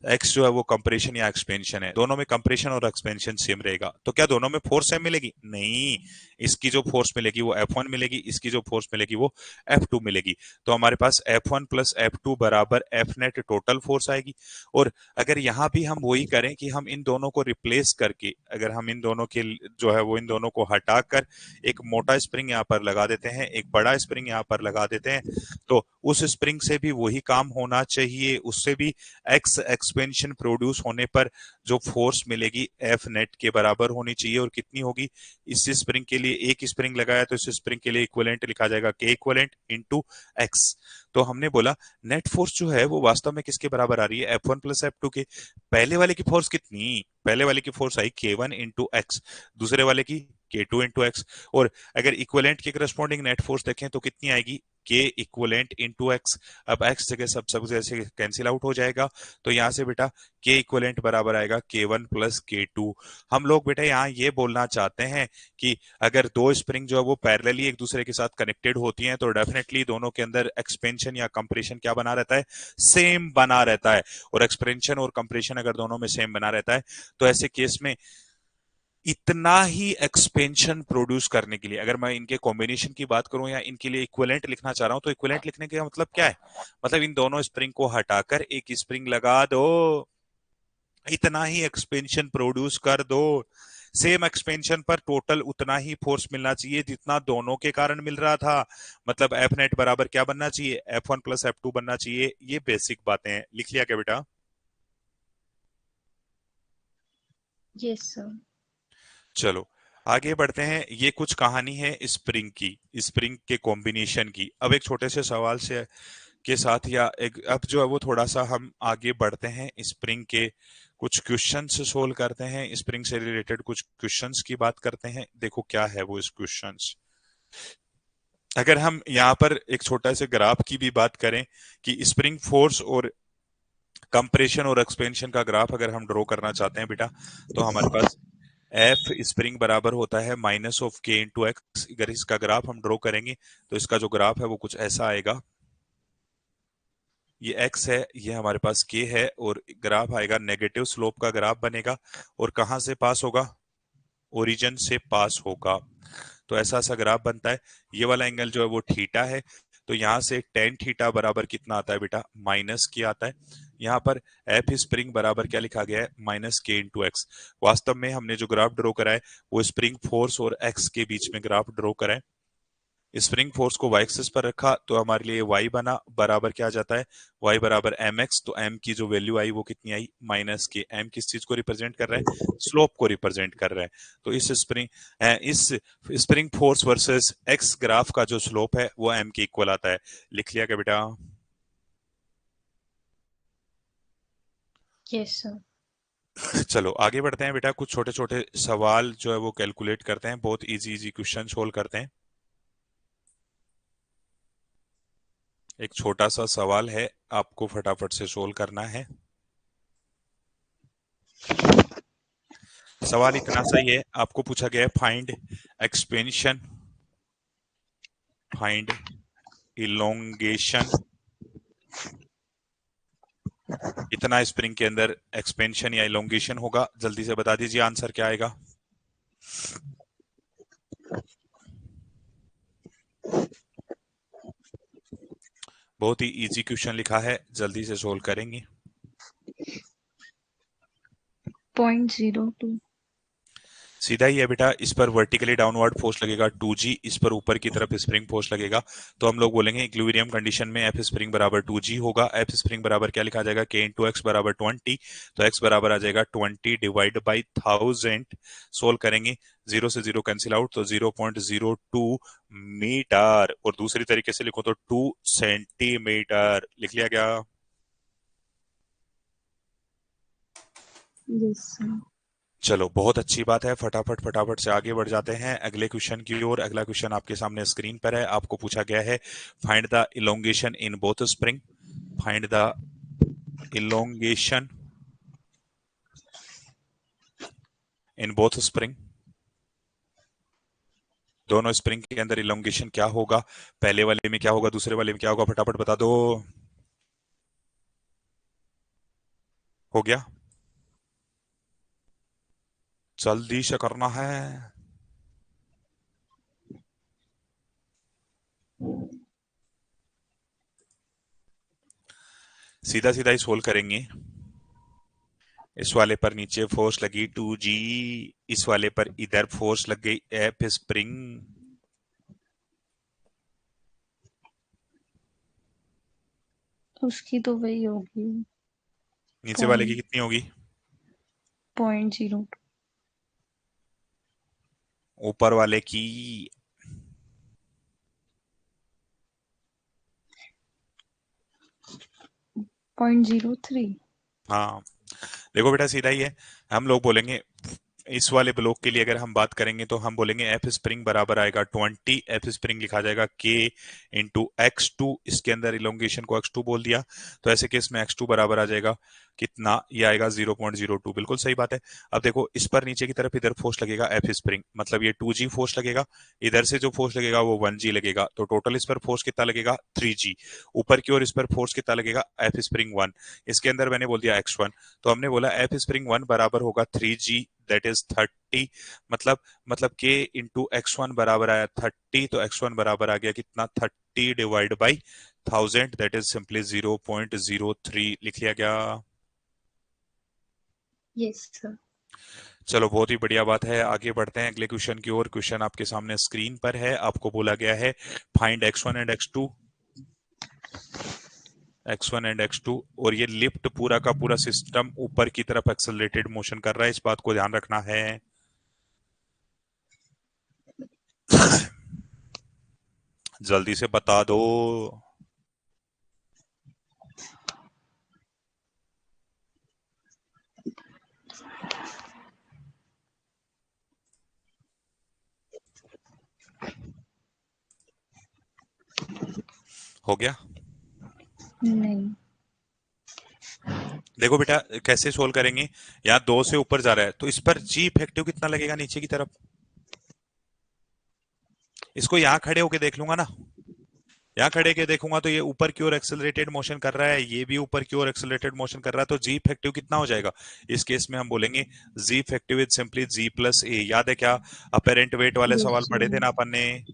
एक्स जो है वो कंप्रेशन या एक्सपेंशन है, दोनों में कंप्रेशन और एक्सपेंशन सेम रहेगा। तो क्या दोनों में फोर्स सेम मिलेगी? नहीं, इसकी जो फोर्स मिलेगी वो F1 मिलेगी, इसकी जो फोर्स मिलेगी वो F2 मिलेगी। तो हमारे पास F1 प्लस F2 बराबर F नेट टोटल फोर्स आएगी। और अगर यहां भी हम वही करें कि हम इन दोनों को रिप्लेस करके, अगर हम इन दोनों के जो है वो इन दोनों को हटाकर एक मोटा स्प्रिंग यहाँ पर लगा देते हैं, एक बड़ा स्प्रिंग यहाँ पर लगा देते हैं, तो उस स्प्रिंग से भी वही काम होना चाहिए, उससे भी एक्स एक्सपेंशन प्रोड्यूस होने पर जो फोर्स मिलेगी एफ नेट के बराबर होनी चाहिए। और कितनी होगी, इस स्प्रिंग के लिए एक स्प्रिंग लगाया तो इस स्प्रिंग के लिए इक्विवेलेंट लिखा जाएगा के इक्विवेलेंट इंटू एक्स। तो हमने बोला नेट फोर्स जो है वो वास्तव में किसके बराबर आ रही है, F1 प्लस F2 के। पहले वाले की फोर्स कितनी, पहले वाले की फोर्स आई K1 इंटू एक्स, दूसरे वाले की K2 इंटू एक्स। और अगर इक्विवेलेंट के करस्पॉन्डिंग नेट फोर्स देखें तो कितनी आएगी, के इक्वलेंट इंटू एक्स। अब एक्स जगह सब जैसे कैंसिल आउट हो जाएगा, तो यहां से बेटा के इक्वलेंट बराबर आएगा K1 प्लस K2। हम लोग बेटा यहाँ ये बोलना चाहते हैं कि अगर दो स्प्रिंग जो है वो पैरेलली एक दूसरे के साथ कनेक्टेड होती हैं तो डेफिनेटली दोनों के अंदर एक्सपेंशन या कंप्रेशन क्या बना रहता है, सेम बना रहता है। और एक्सपेंशन और कंप्रेशन अगर दोनों में सेम बना रहता है तो ऐसे केस में इतना ही एक्सपेंशन प्रोड्यूस करने के लिए, अगर मैं इनके कॉम्बिनेशन की बात करूं या इनके लिए इक्विवेलेंट लिखना चाह रहा हूं, तो इक्विवेलेंट लिखने का मतलब क्या है, मतलब इन दोनों स्प्रिंग को हटाकर एक स्प्रिंग लगा दो, इतना ही एक्सपेंशन प्रोड्यूस कर दो। सेम एक्सपेंशन पर टोटल उतना ही फोर्स मिलना चाहिए जितना दोनों के कारण मिल रहा था। मतलब एफ नेट बराबर क्या बनना चाहिए, F1 प्लस F2 बनना चाहिए। ये बेसिक बातें हैं, लिख लिया क्या बेटा? Yes sir. चलो आगे बढ़ते हैं। ये कुछ कहानी है स्प्रिंग की, स्प्रिंग के कॉम्बिनेशन की। अब एक छोटे से सवाल से के साथ या एक अब जो है वो थोड़ा सा हम आगे बढ़ते हैं, स्प्रिंग के कुछ क्वेश्चंस सोल्व करते हैं, स्प्रिंग से रिलेटेड कुछ क्वेश्चंस की बात करते हैं। देखो क्या है वो इस क्वेश्चंस। अगर हम यहाँ पर एक छोटा से ग्राफ की भी बात करें कि स्प्रिंग फोर्स और कंप्रेशन और एक्सपेंशन का ग्राफ अगर हम ड्रॉ करना चाहते हैं बेटा, तो हमारे पास एफ स्प्रिंग बराबर होता है माइनस ऑफ के इंटू एक्स। अगर इसका ग्राफ हम ड्रॉ करेंगे तो इसका जो ग्राफ है वो कुछ ऐसा आएगा, ये एक्स है, ये हमारे पास के है, और ग्राफ आएगा नेगेटिव स्लोप का ग्राफ बनेगा। और कहां से पास होगा, ओरिजिन से पास होगा। तो ऐसा सा ग्राफ बनता है। ये वाला एंगल जो है वो थीटा है, तो यहां से टेन थीटा बराबर कितना आता है बेटा, माइनस के आता है। यहाँ पर एफ स्प्रिंग बराबर क्या लिखा गया है, माइनस के इंटू एक्स। वास्तव में हमने जो ग्राफ ड्रॉ करा है वो स्प्रिंग फोर्स और एक्स के बीच में ग्राफ ड्रॉ करा है। स्प्रिंग फोर्स को वाई एक्सिस पर रखा तो हमारे लिए वाई बना बराबर क्या आ जाता है, वाई बराबर एम एक्स। तो एम की जो वैल्यू आई वो कितनी आई, माइनस के। एम किस चीज को रिप्रेजेंट कर रहा है, स्लोप को रिप्रेजेंट कर रहा है। तो इस spring force versus x graph का जो स्लोप है वो एम के इक्वल आता है। लिख लिया क्या बेटा? Yes sir. चलो आगे बढ़ते हैं बेटा, कुछ छोटे छोटे सवाल जो है वो कैलकुलेट करते हैं, बहुत इजी इजी क्वेश्चन सोल्व करते हैं। एक छोटा सा सवाल है, आपको फटाफट से सोल्व करना है। सवाल इतना सा ही है, आपको पूछा गया है फाइंड एक्सपेंशन, फाइंड इलोंगेशन। इतना स्प्रिंग के अंदर एक्सपेंशन या इलोंगेशन होगा, जल्दी से बता दीजिए आंसर क्या आएगा। बहुत ही इजी क्वेश्चन लिखा है, जल्दी से सोल्व करेंगे। 0.02। सीधा ही है बेटा, इस पर वर्टिकली डाउनवर्ड फोर्स लगेगा 2g, इस पर ऊपर की तरफ स्प्रिंग फोर्स लगेगा। तो हम लोग बोलेंगे इक्विलिब्रियम कंडीशन में एफ स्प्रिंग बराबर 2g होगा। एफ स्प्रिंग बराबर क्या लिखा जाएगा, k इंटू एक्स बराबर 20। तो x बराबर आ जाएगा 20 डिवाइड बाई 1000। सोल्व करेंगे, जीरो से जीरो कैंसिल आउट, तो 0.02 मीटर, और दूसरी तरीके से लिखो तो 2 सेंटीमीटर लिख लिया गया। Yes sir. चलो बहुत अच्छी बात है, फटाफट फटाफट से आगे बढ़ जाते हैं अगले क्वेश्चन की ओर। अगला क्वेश्चन आपके सामने स्क्रीन पर है। आपको पूछा गया है find the elongation in both spring. Find the elongation in both spring. दोनों स्प्रिंग के अंदर इलोंगेशन क्या होगा, पहले वाले में क्या होगा, दूसरे वाले में क्या होगा, फटाफट बता दो। हो गया, जल्दी से करना है। सीधा सीधा ही सोल्व करेंगे। इस वाले पर नीचे फोर्स लगी 2g, इस वाले पर इधर फोर्स लग गई एफ स्प्रिंग। उसकी तो वही होगी, नीचे वाले की पॉइंट कितनी होगी, 0.02। ऊपर वाले की 0.03। हाँ। देखो बेटा सीधा ही है, हम लोग बोलेंगे इस वाले ब्लॉक के लिए अगर हम बात करेंगे तो हम बोलेंगे एफ स्प्रिंग बराबर आएगा 20, एफ स्प्रिंग लिखा जाएगा के इंटू एक्स टू, इसके अंदर इलोंगेशन को एक्स टू बोल दिया, तो ऐसे केस में एक्स टू बराबर आ जाएगा कितना, ये आएगा 0.02। बिल्कुल सही बात है। अब देखो इस पर नीचे की तरफ इधर फोर्स लगेगा एफ स्प्रिंग, मतलब ये 2g फोर्स लगेगा, इधर से जो फोर्स लगेगा वो 1g लगेगा, तो टोटल इस पर फोर्स कितना लगेगा 3g। ऊपर की ओर इस पर फोर्स कितना लगेगा एफ स्प्रिंग 1, इसके अंदर मैंने बोल दिया x1, तो हमने बोला एफ स्प्रिंग 1 बराबर होगा 3g, दैट इज 30। मतलब k इंटू x1 बराबर आया 30, तो x1 बराबर आ गया कितना 30 divide by 1000, that is simply 0.03 लिख लिया गया। Yes sir. चलो बहुत ही बढ़िया बात है, आगे बढ़ते हैं अगले क्वेश्चन की ओर। क्वेश्चन आपके सामने स्क्रीन पर है। आपको बोला गया है find x1 and x2, x1 and x2, और ये लिफ्ट पूरा का पूरा सिस्टम ऊपर की तरफ एक्सेलरेटेड मोशन कर रहा है, इस बात को ध्यान रखना है। जल्दी से बता दो। हो गया। नहीं। देखो बेटा कैसे सोल्व करेंगे, यहाँ दो से ऊपर जा रहा है, तो इस पर जी इफेक्टिव कितना लगेगा नीचे की तरफ, इसको यहाँ खड़े होके देख लूंगा ना, यहाँ खड़े के देखूंगा तो ये ऊपर की ओर एक्सेलरेटेड मोशन कर रहा है, ये भी ऊपर की ओर एक्सेलरेटेड मोशन कर रहा है, तो जी इफेक्टिव कितना हो जाएगा। इस केस में हम बोलेंगे g effective is simply g plus a. याद है क्या अपेरेंट वेट वाले यस सवाल पढ़े थे सर। ना अपन ने,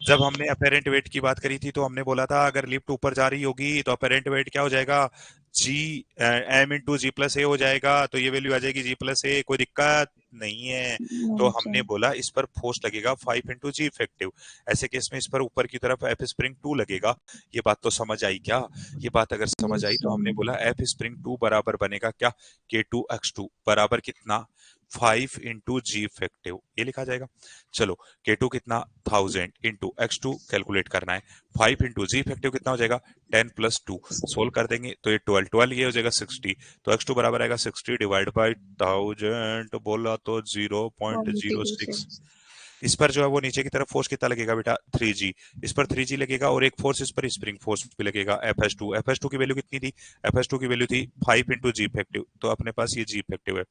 जब हमने अपेरेंट वेट की बात करी थी तो हमने बोला था अगर लिफ्ट ऊपर जा रही होगी तो अपेरेंट वेट क्या हो जाएगा, जी एम इंटू जी प्लस ए हो जाएगा, तो ये वैल्यू आ जाएगी जी प्लस ए, कोई दिक्कत नहीं है। तो नहीं हमने सर। बोला इस पर फोर्स लगेगा 5 इंटू जी इफेक्टिव, ऐसे केस में इस पर ऊपर की तरफ एफ स्प्रिंग 2 लगेगा। ये बात तो समझ आई क्या, ये बात अगर समझ यस आई तो सर। हमने बोला एफ स्प्रिंग 2 बराबर बनेगा क्या, k2x2 बराबर कितना 5 इंटू जी इफेक्टिव, ये लिखा जाएगा। चलो K2 कितना 1000 इंटू x2 कैलकुलेट करना है, 5 इंटू जी इफेक्टिव कितना हो जाएगा 10 प्लस 2, सोल्व कर देंगे तो ये 12 ये हो जाएगा 60, तो x2 बराबर आएगा 60 डिवाइड बाई 1000, बोला तो 0.06। 0.06। इस पर जो है वो नीचे की तरफ फोर्स कितना लगेगा बेटा 3g, इस पर 3g लगेगा, और एक फोर्स इस पर स्प्रिंग फोर्स भी लगेगा FS2। FS2 की वैल्यू कितनी थी, FS2 की वैल्यू थी 5 इंटू जी इफेक्टिव, तो अपने पास ये जी इफेक्टिव है,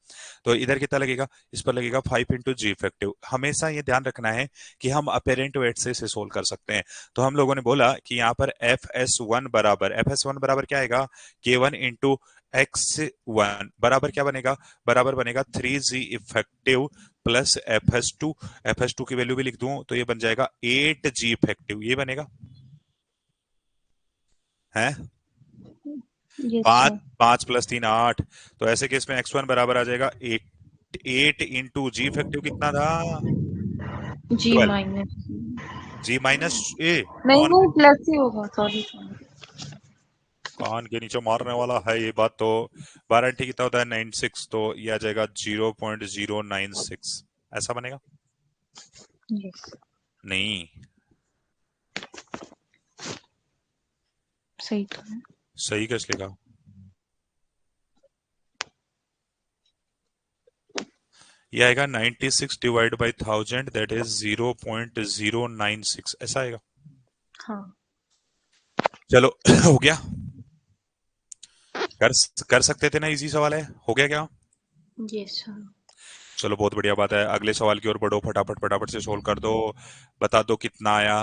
तो इधर कितना लगेगा, इस पर लगेगा 5 इंटू जी इफेक्टिव। हमेशा ये ध्यान रखना है कि हम अपेरेंट वेट से इसे सोल्व कर सकते हैं। तो हम लोगों ने बोला कि यहाँ पर एफ एस वन बराबर क्या आएगा, K1 इंटू x1 बराबर क्या बनेगा, बराबर बनेगा 3g effective plus F S two की वैल्यू भी लिख दूं तो ये बन जाएगा 8g इफेक्टिव, ये बनेगा है। यस पांच सर। 5 + 3 8। तो ऐसे केस में x1 बराबर आ जाएगा 8 इंटू जी इफेक्टिव कितना था? जी 12। माइनस। जी माइनस ए। नहीं, कौन वो प्लस ही होगा, सॉरी सॉरी। कान के नीचे मारने वाला है ये बात तो। 12 कितना होता है? 96। तो ये आ जाएगा 0.096। ऐसा बनेगा? यस। नहीं। सही तो है। सही कैसे लिखा? ये आएगा 96 डिवाइड बाई 1000, दैट इज 0.096। ऐसा आएगा। हाँ। चलो हो गया। कर कर सकते थे ना, इजी सवाल है। हो गया क्या? Yes sir. चलो बहुत बढ़िया बात है, अगले सवाल की ओर बढ़ो, फटाफट फटाफट से सोल्व कर दो। बता दो कितना आया।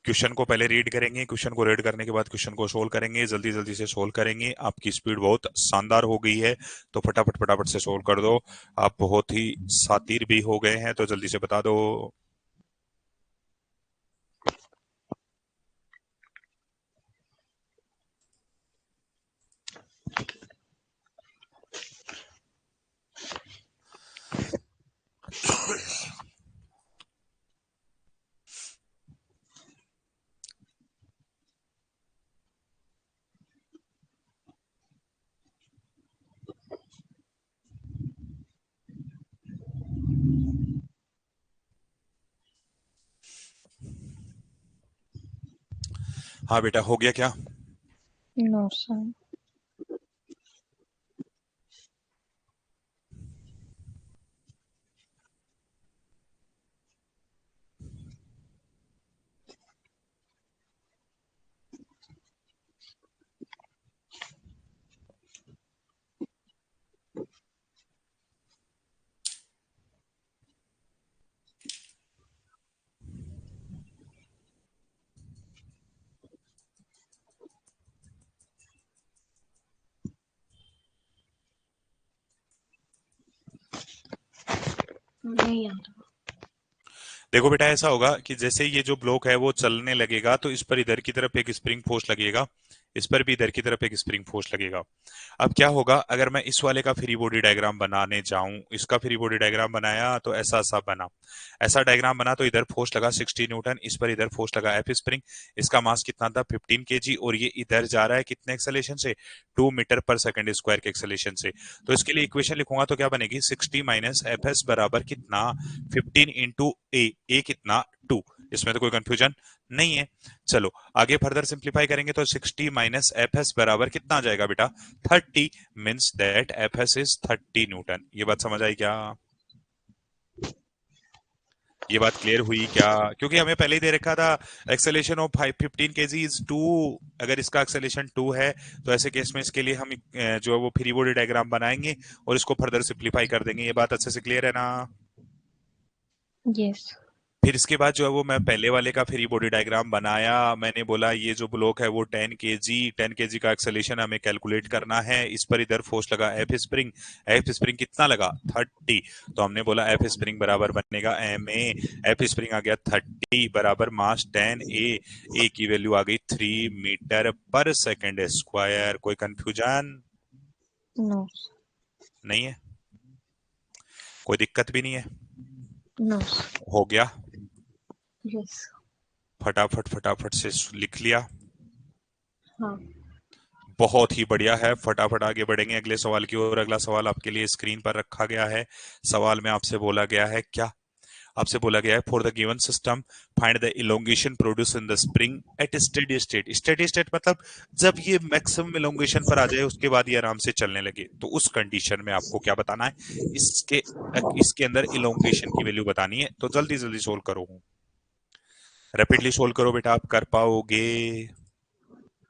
क्वेश्चन को पहले रीड करेंगे, क्वेश्चन को रीड करने के बाद क्वेश्चन को सोल्व करेंगे, जल्दी जल्दी से सोल्व करेंगे। आपकी स्पीड बहुत शानदार हो गई है, तो फटाफट फटाफट से सोल्व कर दो। आप बहुत ही शातिर भी हो गए हैं, तो जल्दी से बता दो। हाँ बेटा, हो गया क्या? No sir. नहीं आता। देखो बेटा, ऐसा होगा कि जैसे ये जो ब्लॉक है वो चलने लगेगा, तो इस पर इधर की तरफ एक स्प्रिंग फोर्स लगेगा, इस पर भी इधर की तरफ एक स्प्रिंग फोर्स लगेगा। अब क्या होगा, अगर मैं इस वाले का फ्री बॉडी डायग्राम बनाने जाऊं, इसका फ्री बॉडी डायग्राम बनाया तो ऐसा ऐसा बना। ऐसा डायग्राम बना तो इधर फोर्स लगा 60 न्यूटन, इस पर इधर फोर्स लगा एफ स्प्रिंग। इसका मास कितना था? 15 kg, और ये इधर जा रहा है कितने एक्सेलेरेशन से? 2 मीटर पर सेकंड स्क्वायर के एक्सेलेरेशन से। तो इसके लिए इक्वेशन लिखूंगा तो क्या बनेगी? 60 - बराबर कितना? 15 इंटू ए कितना? 2। इसमें तो कोई कंफ्यूजन नहीं है। चलो आगे फर्दर सिंप्लीफाई करेंगे तो 60 - बराबर कितना आ जाएगा बेटा? 30। Means that F is 30 Newton. ये बात समझ आई क्या? ये बात क्लियर हुई क्या? क्योंकि हमें पहले ही दे रखा था एक्सेलेरेशन ऑफ 15 kg इज 2। अगर इसका एक्सेलेरेशन 2 है, तो ऐसे केस में इसके लिए हम जो है वो फ्री बॉडी डायग्राम बनाएंगे और इसको फर्दर सिंप्लीफाई कर देंगे। ये बात अच्छे से क्लियर है ना? यस। फिर इसके बाद जो है वो मैं पहले वाले का फ्री बॉडी डायग्राम बनाया। मैंने बोला ये जो ब्लॉक है वो 10 kg का एक्सेलेरेशन हमें कैलकुलेट करना है। इस पर इधर फोर्स लगा एफ स्प्रिंग। एफ स्प्रिंग कितना लगा? 30। तो हमने बोला एफ स्प्रिंग बराबर बनेगा एम ए। एफ स्प्रिंग आ गया 30 बराबर मास 10 ए। ए की वैल्यू आ गई 3 मीटर पर सेकंड स्क्वायर। कोई कंफ्यूजन नो। नहीं है? कोई दिक्कत भी नहीं है? नो। हो गया। यस। फटाफट फटाफट से लिख लिया। हाँ। बहुत ही बढ़िया है, फटाफट आगे बढ़ेंगे अगले सवाल की ओर। अगला सवाल आपके लिए स्क्रीन पर रखा गया है। सवाल में आपसे बोला गया है क्या? आपसे बोला गया है for the given system find the elongation produce in the spring at steady state. Steady state मतलब जब ये मैक्सिमम इलोंगेशन पर आ जाए, उसके बाद ये आराम से चलने लगे, तो उस कंडीशन में आपको क्या बताना है? इसके इसके अंदर इलोंगेशन की वैल्यू बतानी है। तो जल्दी जल्दी सोल्व करो, रैपिडली सोल्व करो बेटा, आप कर पाओगे।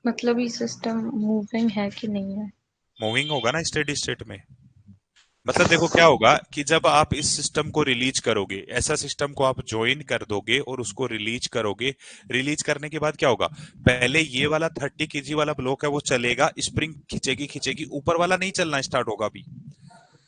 मतलब ये सिस्टम मूविंग है कि नहीं है? मूविंग होगा ना स्टेडी स्टेट में। मतलब देखो क्या होगा कि जब आप इस सिस्टम को रिलीज करोगे, ऐसा सिस्टम को आप ज्वाइन कर दोगे और उसको रिलीज करोगे। रिलीज करने के बाद क्या होगा? पहले ये वाला 30 kg वाला ब्लॉक है वो चलेगा, स्प्रिंग खींचेगी खींचेगी, ऊपर वाला नहीं चलना स्टार्ट होगा अभी।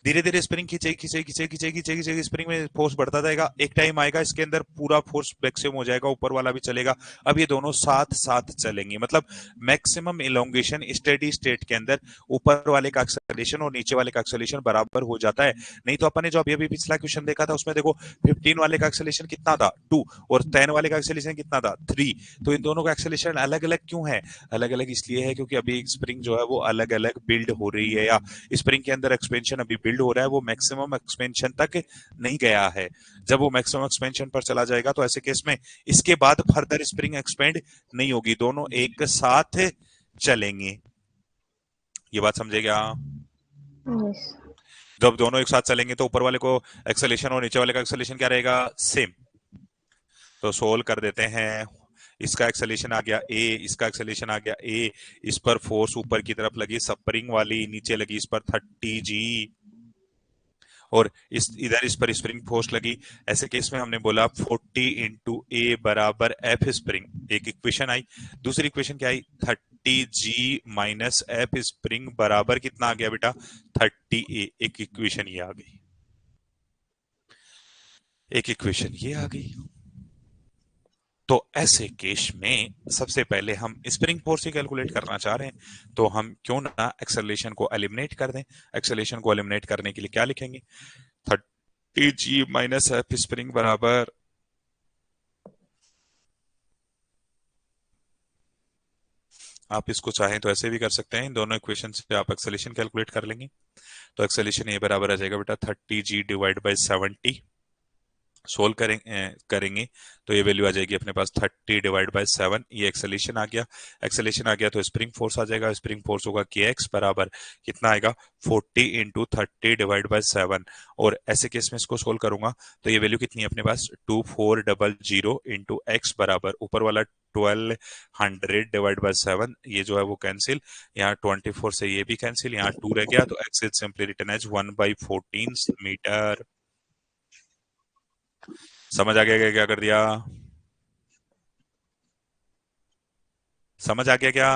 धीरे धीरे स्प्रिंग खींचेगी खींचेगी खींचेगी खींचेगी खींचेगी खींचेगी, स्प्रिंग में फोर्स बढ़ता जाएगा, एक टाइम आएगा इसके अंदर पूरा फोर्स मैक्सिमम हो जाएगा, ऊपर वाला भी चलेगा। अब ये दोनों साथ साथ चलेंगे, मतलब मैक्सिमम इलोंगेशन स्टेडी स्टेट के अंदर ऊपर वाले का एक्सेलरेशन और नीचे वाले का एक्सेलरेशन बराबर हो जाता है। नहीं तो अपन ने जो अभी अभी पिछला क्वेश्चन देखा था उसमें देखो 15 वाले का एक्सेलरेशन कितना था 2, और 10 वाले का एक्सेलरेशन कितना था 3। तो इन दोनों का एक्सेलरेशन अलग अलग क्यों है? अलग अलग इसलिए है क्योंकि अभी स्प्रिंग जो है वो अलग अलग बिल्ड हो रही है, या स्प्रिंग के अंदर एक्सपेंशन अभी बिल्ड हो रहा है, वो मैक्सिमम एक्सपेंशन तक नहीं गया है। जब वो मैक्सिमम एक्सपेंशन पर चला जाएगा तो ऐसे केस में इसके बाद फर्दर स्प्रिंग एक्सपेंड नहीं होगी, दोनों एक साथ चलेंगे। ये बात समझे क्या? यस। जब दोनों एक साथ चलेंगे तो ऊपर वाले को एक्सेलेरेशन और नीचे वाले का एक्सेलेरेशन क्या रहेगा? सेम। तो सोल्व कर देते हैं। इसका एक्सेलेरेशन आ गया ए, इसका एक्सेलेरेशन आ गया ए, इस पर फोर्स ऊपर की तरफ लगी स्प्रिंग वाली, नीचे लगी इस पर 30 जी, और इस इधर इस पर स्प्रिंग फोर्स लगी। ऐसे केस में हमने बोला 40 इंटू ए बराबर एफ स्प्रिंग, एक इक्वेशन आई। दूसरी इक्वेशन क्या आई? 30 जी माइनस एफ स्प्रिंग बराबर कितना आ गया बेटा? 30 ए। एक इक्वेशन ये आ गई, एक इक्वेशन ये आ गई। तो ऐसे केस में सबसे पहले हम स्प्रिंग फोर्स ही कैलकुलेट करना चाह रहे हैं, तो हम क्यों ना एक्सेलरेशन को एलिमिनेट कर दें। एक्सेलरेशन को एलिमिनेट करने के लिए क्या लिखेंगे? 30 जी माइनस एफ स्प्रिंग बराबर, आप इसको चाहें तो ऐसे भी कर सकते हैं, इन दोनों इक्वेशन से आप एक्सेलरेशन कैलकुलेट कर लेंगे। तो एक्सेलरेशन ये बराबर आ जाएगा बेटा 30 जी डिवाइड बाई 70। सोल्व करेंगे तो ये वैल्यू आ जाएगी अपने पास 30 डिवाइड बाय 7। ये एक्सेलेरेशन आ गया, एक्सेलेरेशन आ गया तो स्प्रिंग फोर्स आ जाएगा, स्प्रिंग फोर्स होगा के एक्स बराबर कितना आएगा? 40 इंटू 30 डिवाइड बाय 7। और ऐसे केस में इसको सोल्व करूंगा तो ये वैल्यू कितनी है अपने पास? 2400 इंटू एक्स बराबर ऊपर वाला 1200 डिवाइड बाय 7, ये जो है वो कैंसिल, यहाँ 24 से ये भी कैंसिल, यहाँ 2 रह गया, तो X is simply written as 1/14 metre. समझ आ गया क्या क्या कर दिया? समझ आ गया क्या?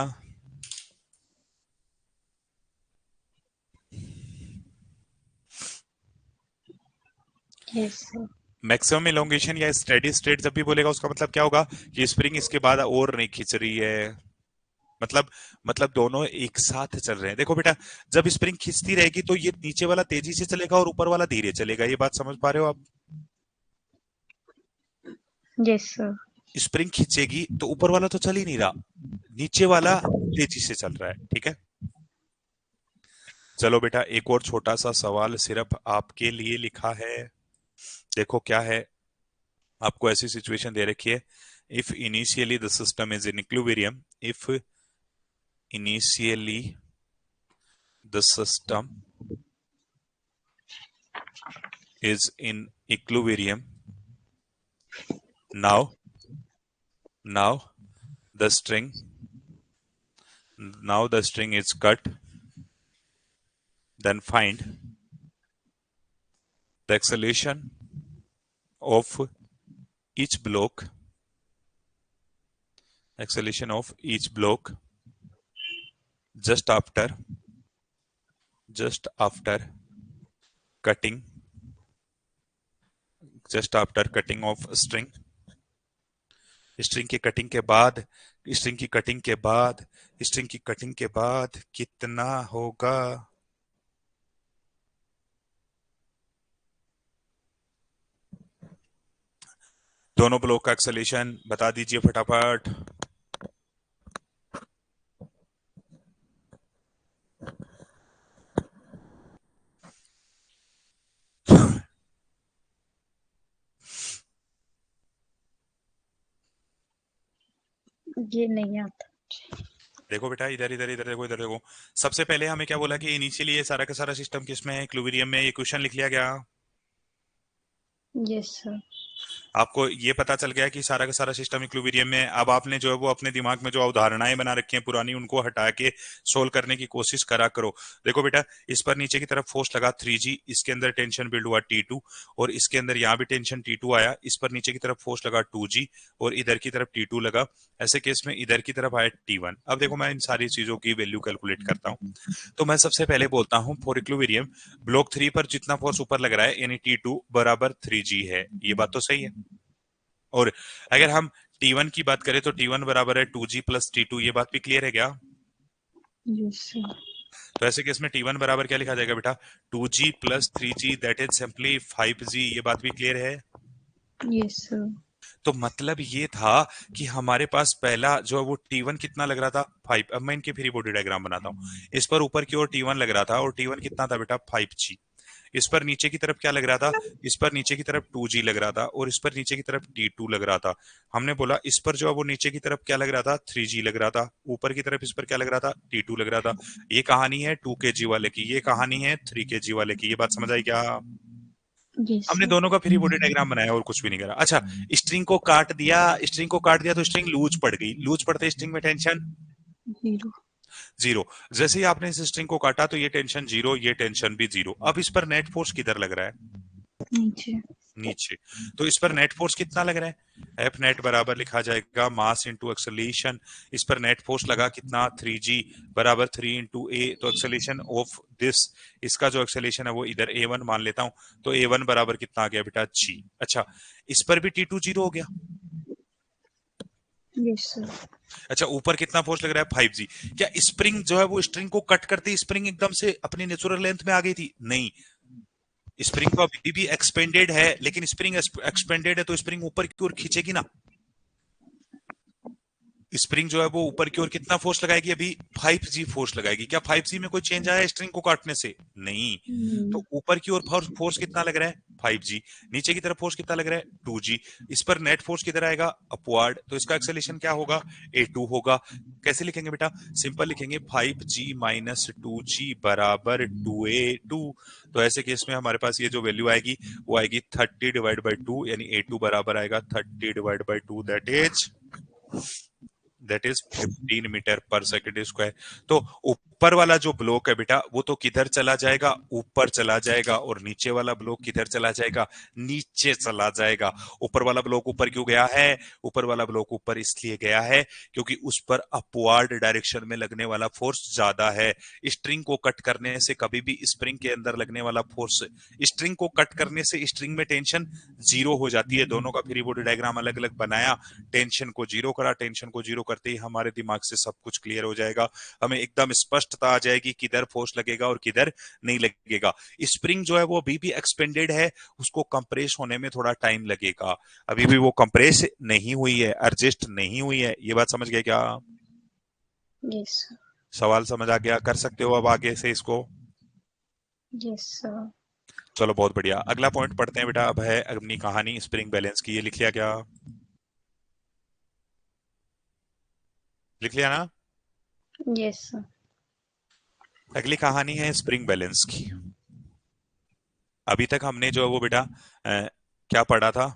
Yes sir. मैक्सिमम इलोंगेशन या स्टेडी स्टेट जब भी बोलेगा उसका मतलब क्या होगा? कि स्प्रिंग इसके बाद और नहीं खींच रही है, मतलब दोनों एक साथ चल रहे हैं। देखो बेटा, जब स्प्रिंग खींचती रहेगी तो ये नीचे वाला तेजी से चलेगा और ऊपर वाला धीरे चलेगा, ये बात समझ पा रहे हो आप? Yes sir. स्प्रिंग खींचेगी तो ऊपर वाला तो चल ही नहीं रहा, नीचे वाला तेजी से चल रहा है, ठीक है। चलो बेटा, एक और छोटा सा सवाल सिर्फ आपके लिए लिखा है। देखो क्या है, आपको ऐसी सिचुएशन दे रखी है, if initially the system is in equilibrium, if initially the system is in equilibrium, now the string now the string is cut, then find the acceleration of each block, acceleration of each block just after cutting, just after cutting of string, string की cutting के बाद, string की cutting के बाद, string की cutting के बाद कितना होगा? दोनों ब्लॉक का एक्सेलेरेशन बता दीजिए फटाफट। ये नहीं आता। देखो बेटा, इधर इधर इधर देखो, इधर देखो। सबसे पहले हमें क्या बोला कि इनिशियली ये सारा का सारा सिस्टम किसमें है? इक्विलिब्रियम में। ये क्वेश्चन लिख लिया गया। Yes sir. आपको ये पता चल गया कि सारा का सारा सिस्टम इक्विलिब्रियम में है। अब आपने जो है वो अपने दिमाग में जो अवधारणाएं बना रखी हैं पुरानी, उनको हटा के सोल्व करने की कोशिश करा करो। देखो बेटा, इस पर नीचे की तरफ फोर्स लगा 3G, इसके अंदर टेंशन बिल्ड हुआ T2, और इसके अंदर यहाँ भी टेंशन T2 आया, इस पर नीचे की तरफ फोर्स लगा 2G, और इधर की तरफ T2 लगा। ऐसे केस में इधर की तरफ आया T1। अब देखो मैं इन सारी चीजों की वैल्यू कैलकुलेट करता हूँ। तो मैं सबसे पहले बोलता हूँ फॉर इक्विलिब्रियम, ब्लॉक 3 पर जितना फोर्स ऊपर लग रहा है यानी T2 बराबर 3G है। ये बात तो सही है। और अगर हम T1 की बात करें तो T1 बराबर है 2G प्लस T2। ये बात भी क्लियर है क्या? Yes sir. तो ऐसे केस में T1 बराबर क्या लिखा जाएगा बेटा? 2G plus 3G, that is simply 5G। ये बात भी क्लियर है। Yes sir. तो मतलब ये था कि हमारे पास पहला जो है वो T1 कितना लग रहा था? 5। अब मैं इनकी फ्री बॉडी डायग्राम बनाता हूँ। इस पर ऊपर की ओर T1 लग रहा था, और T1 कितना था बेटा? 5G। इस पर नीचे की तरफ क्या लग रहा था? इस पर नीचे की तरफ 2G लग रहा था, और इस पर नीचे की तरफ T2 लग रहा था। हमने बोला इस पर जो है वो नीचे की तरफ क्या लग रहा था? 3G लग रहा था। ऊपर की तरफ इस पर क्या लग रहा था? T2 लग रहा था। ये कहानी है 2kg वाले की, ये कहानी है 3kg वाले की। ये बात समझ आई क्या? यस हमने सर। दोनों का फ्री बॉडी डायग्राम बनाया और कुछ भी नहीं करा। अच्छा, स्ट्रिंग को काट दिया, स्ट्रिंग को काट दिया तो स्ट्रिंग लूज पड़ गई। लूज पड़ते स्ट्रिंग में टेंशन जीरो। जीरो। जैसे ही आपने इस स्ट्रिंग को काटा तो ये टेंशन जीरो, ये टेंशन भी जीरो। अब इस पर नेट फोर्स किधर लग रहा है? नीचे। नीचे। तो इस पर नेट फोर्स कितना लग रहा है? एफ नेट बराबर लिखा जाएगा मास इंटू एक्सेलरेशन। इस पर नेट फोर्स लगा कितना? 3G बराबर 3 इंटू ए। तो एक्सेलरेशन ऑफ दिस, इसका जो एक्सेलरेशन है वो इधर A1 मान लेता हूं। तो A1 बराबर कितना आ गया बेटा? G। अच्छा, इस पर भी T2 जीरो हो गया। Yes sir. अच्छा, ऊपर कितना फोर्स लग रहा है? 5G। क्या स्प्रिंग जो है वो स्ट्रिंग को कट करते स्प्रिंग एकदम से अपनी नेचुरल लेंथ में आ गई थी? नहीं। स्प्रिंग तो अभी भी एक्सपेंडेड है, लेकिन स्प्रिंग एक्सपेंडेड है तो स्प्रिंग ऊपर की ओर खींचेगी ना। स्प्रिंग जो है वो ऊपर की ओर कितना फोर्स लगाएगी? अभी 5G फोर्स लगाएगी। क्या 5G में कोई चेंज आया स्ट्रिंग को काटने से? नहीं। तो ऊपर की ओर फोर्स कितना लग रहा है? 5G। नीचे की तरफ फोर्स कितना लग रहा है? 2G। इस पर नेट फोर्स किधर आएगा? अपवर्ड। तो इसका एक्सेलेरेशन क्या होगा? A2 होगा। कैसे लिखेंगे बेटा? सिंपल लिखेंगे 5G माइनस 2G बराबर 2A2। तो ऐसे केस में हमारे पास ये जो वैल्यू आएगी वो आएगी 30 डिवाइड बाई 2, यानी A2 बराबर आएगा 30 divide by 2, that is 15 metre पर सेकेंड स्क्वायर। तो ऊपर वाला जो ब्लॉक है बेटा वो तो किधर चला जाएगा? ऊपर चला जाएगा। और नीचे वाला ब्लॉक किधर चला जाएगा? नीचे चला जाएगा। ऊपर वाला ब्लॉक ऊपर क्यों गया है? ऊपर वाला ब्लॉक ऊपर इसलिए गया है क्योंकि उस पर अपवर्ड डायरेक्शन में लगने वाला फोर्स ज्यादा है। स्ट्रिंग को कट करने से कभी भी स्प्रिंग के अंदर लगने वाला फोर्स, स्ट्रिंग को कट करने से स्ट्रिंग में टेंशन जीरो हो जाती है। दोनों का फ्री बॉडी डायग्राम अलग अलग बनाया, टेंशन को जीरो करा। टेंशन को जीरो करते ही हमारे दिमाग से सब कुछ क्लियर हो जाएगा। हमें एकदम स्पष्टता आ जाएगी किधर फोर्स लगेगा और किधर नहीं लगेगा। स्प्रिंग जो है वो अभी भी एक्सपेंडेड है, उसको कंप्रेस होने में थोड़ा टाइम लगेगा। अभी भी वो कंप्रेस नहीं हुई है, एडजस्ट नहीं हुई है। ये बात समझ गए क्या? Yes sir. सवाल समझ आ गया? कर सकते हो अब आगे से इसको। Yes sir. चलो बहुत बढ़िया, अगला पॉइंट पढ़ते हैं बेटा। अब है अपनी कहानी स्प्रिंग बैलेंस की। ये लिख लिया क्या? लिख लिया ना? Yes sir. अगली कहानी है स्प्रिंग बैलेंस की। अभी तक हमने जो है वो बेटा क्या पढ़ा था?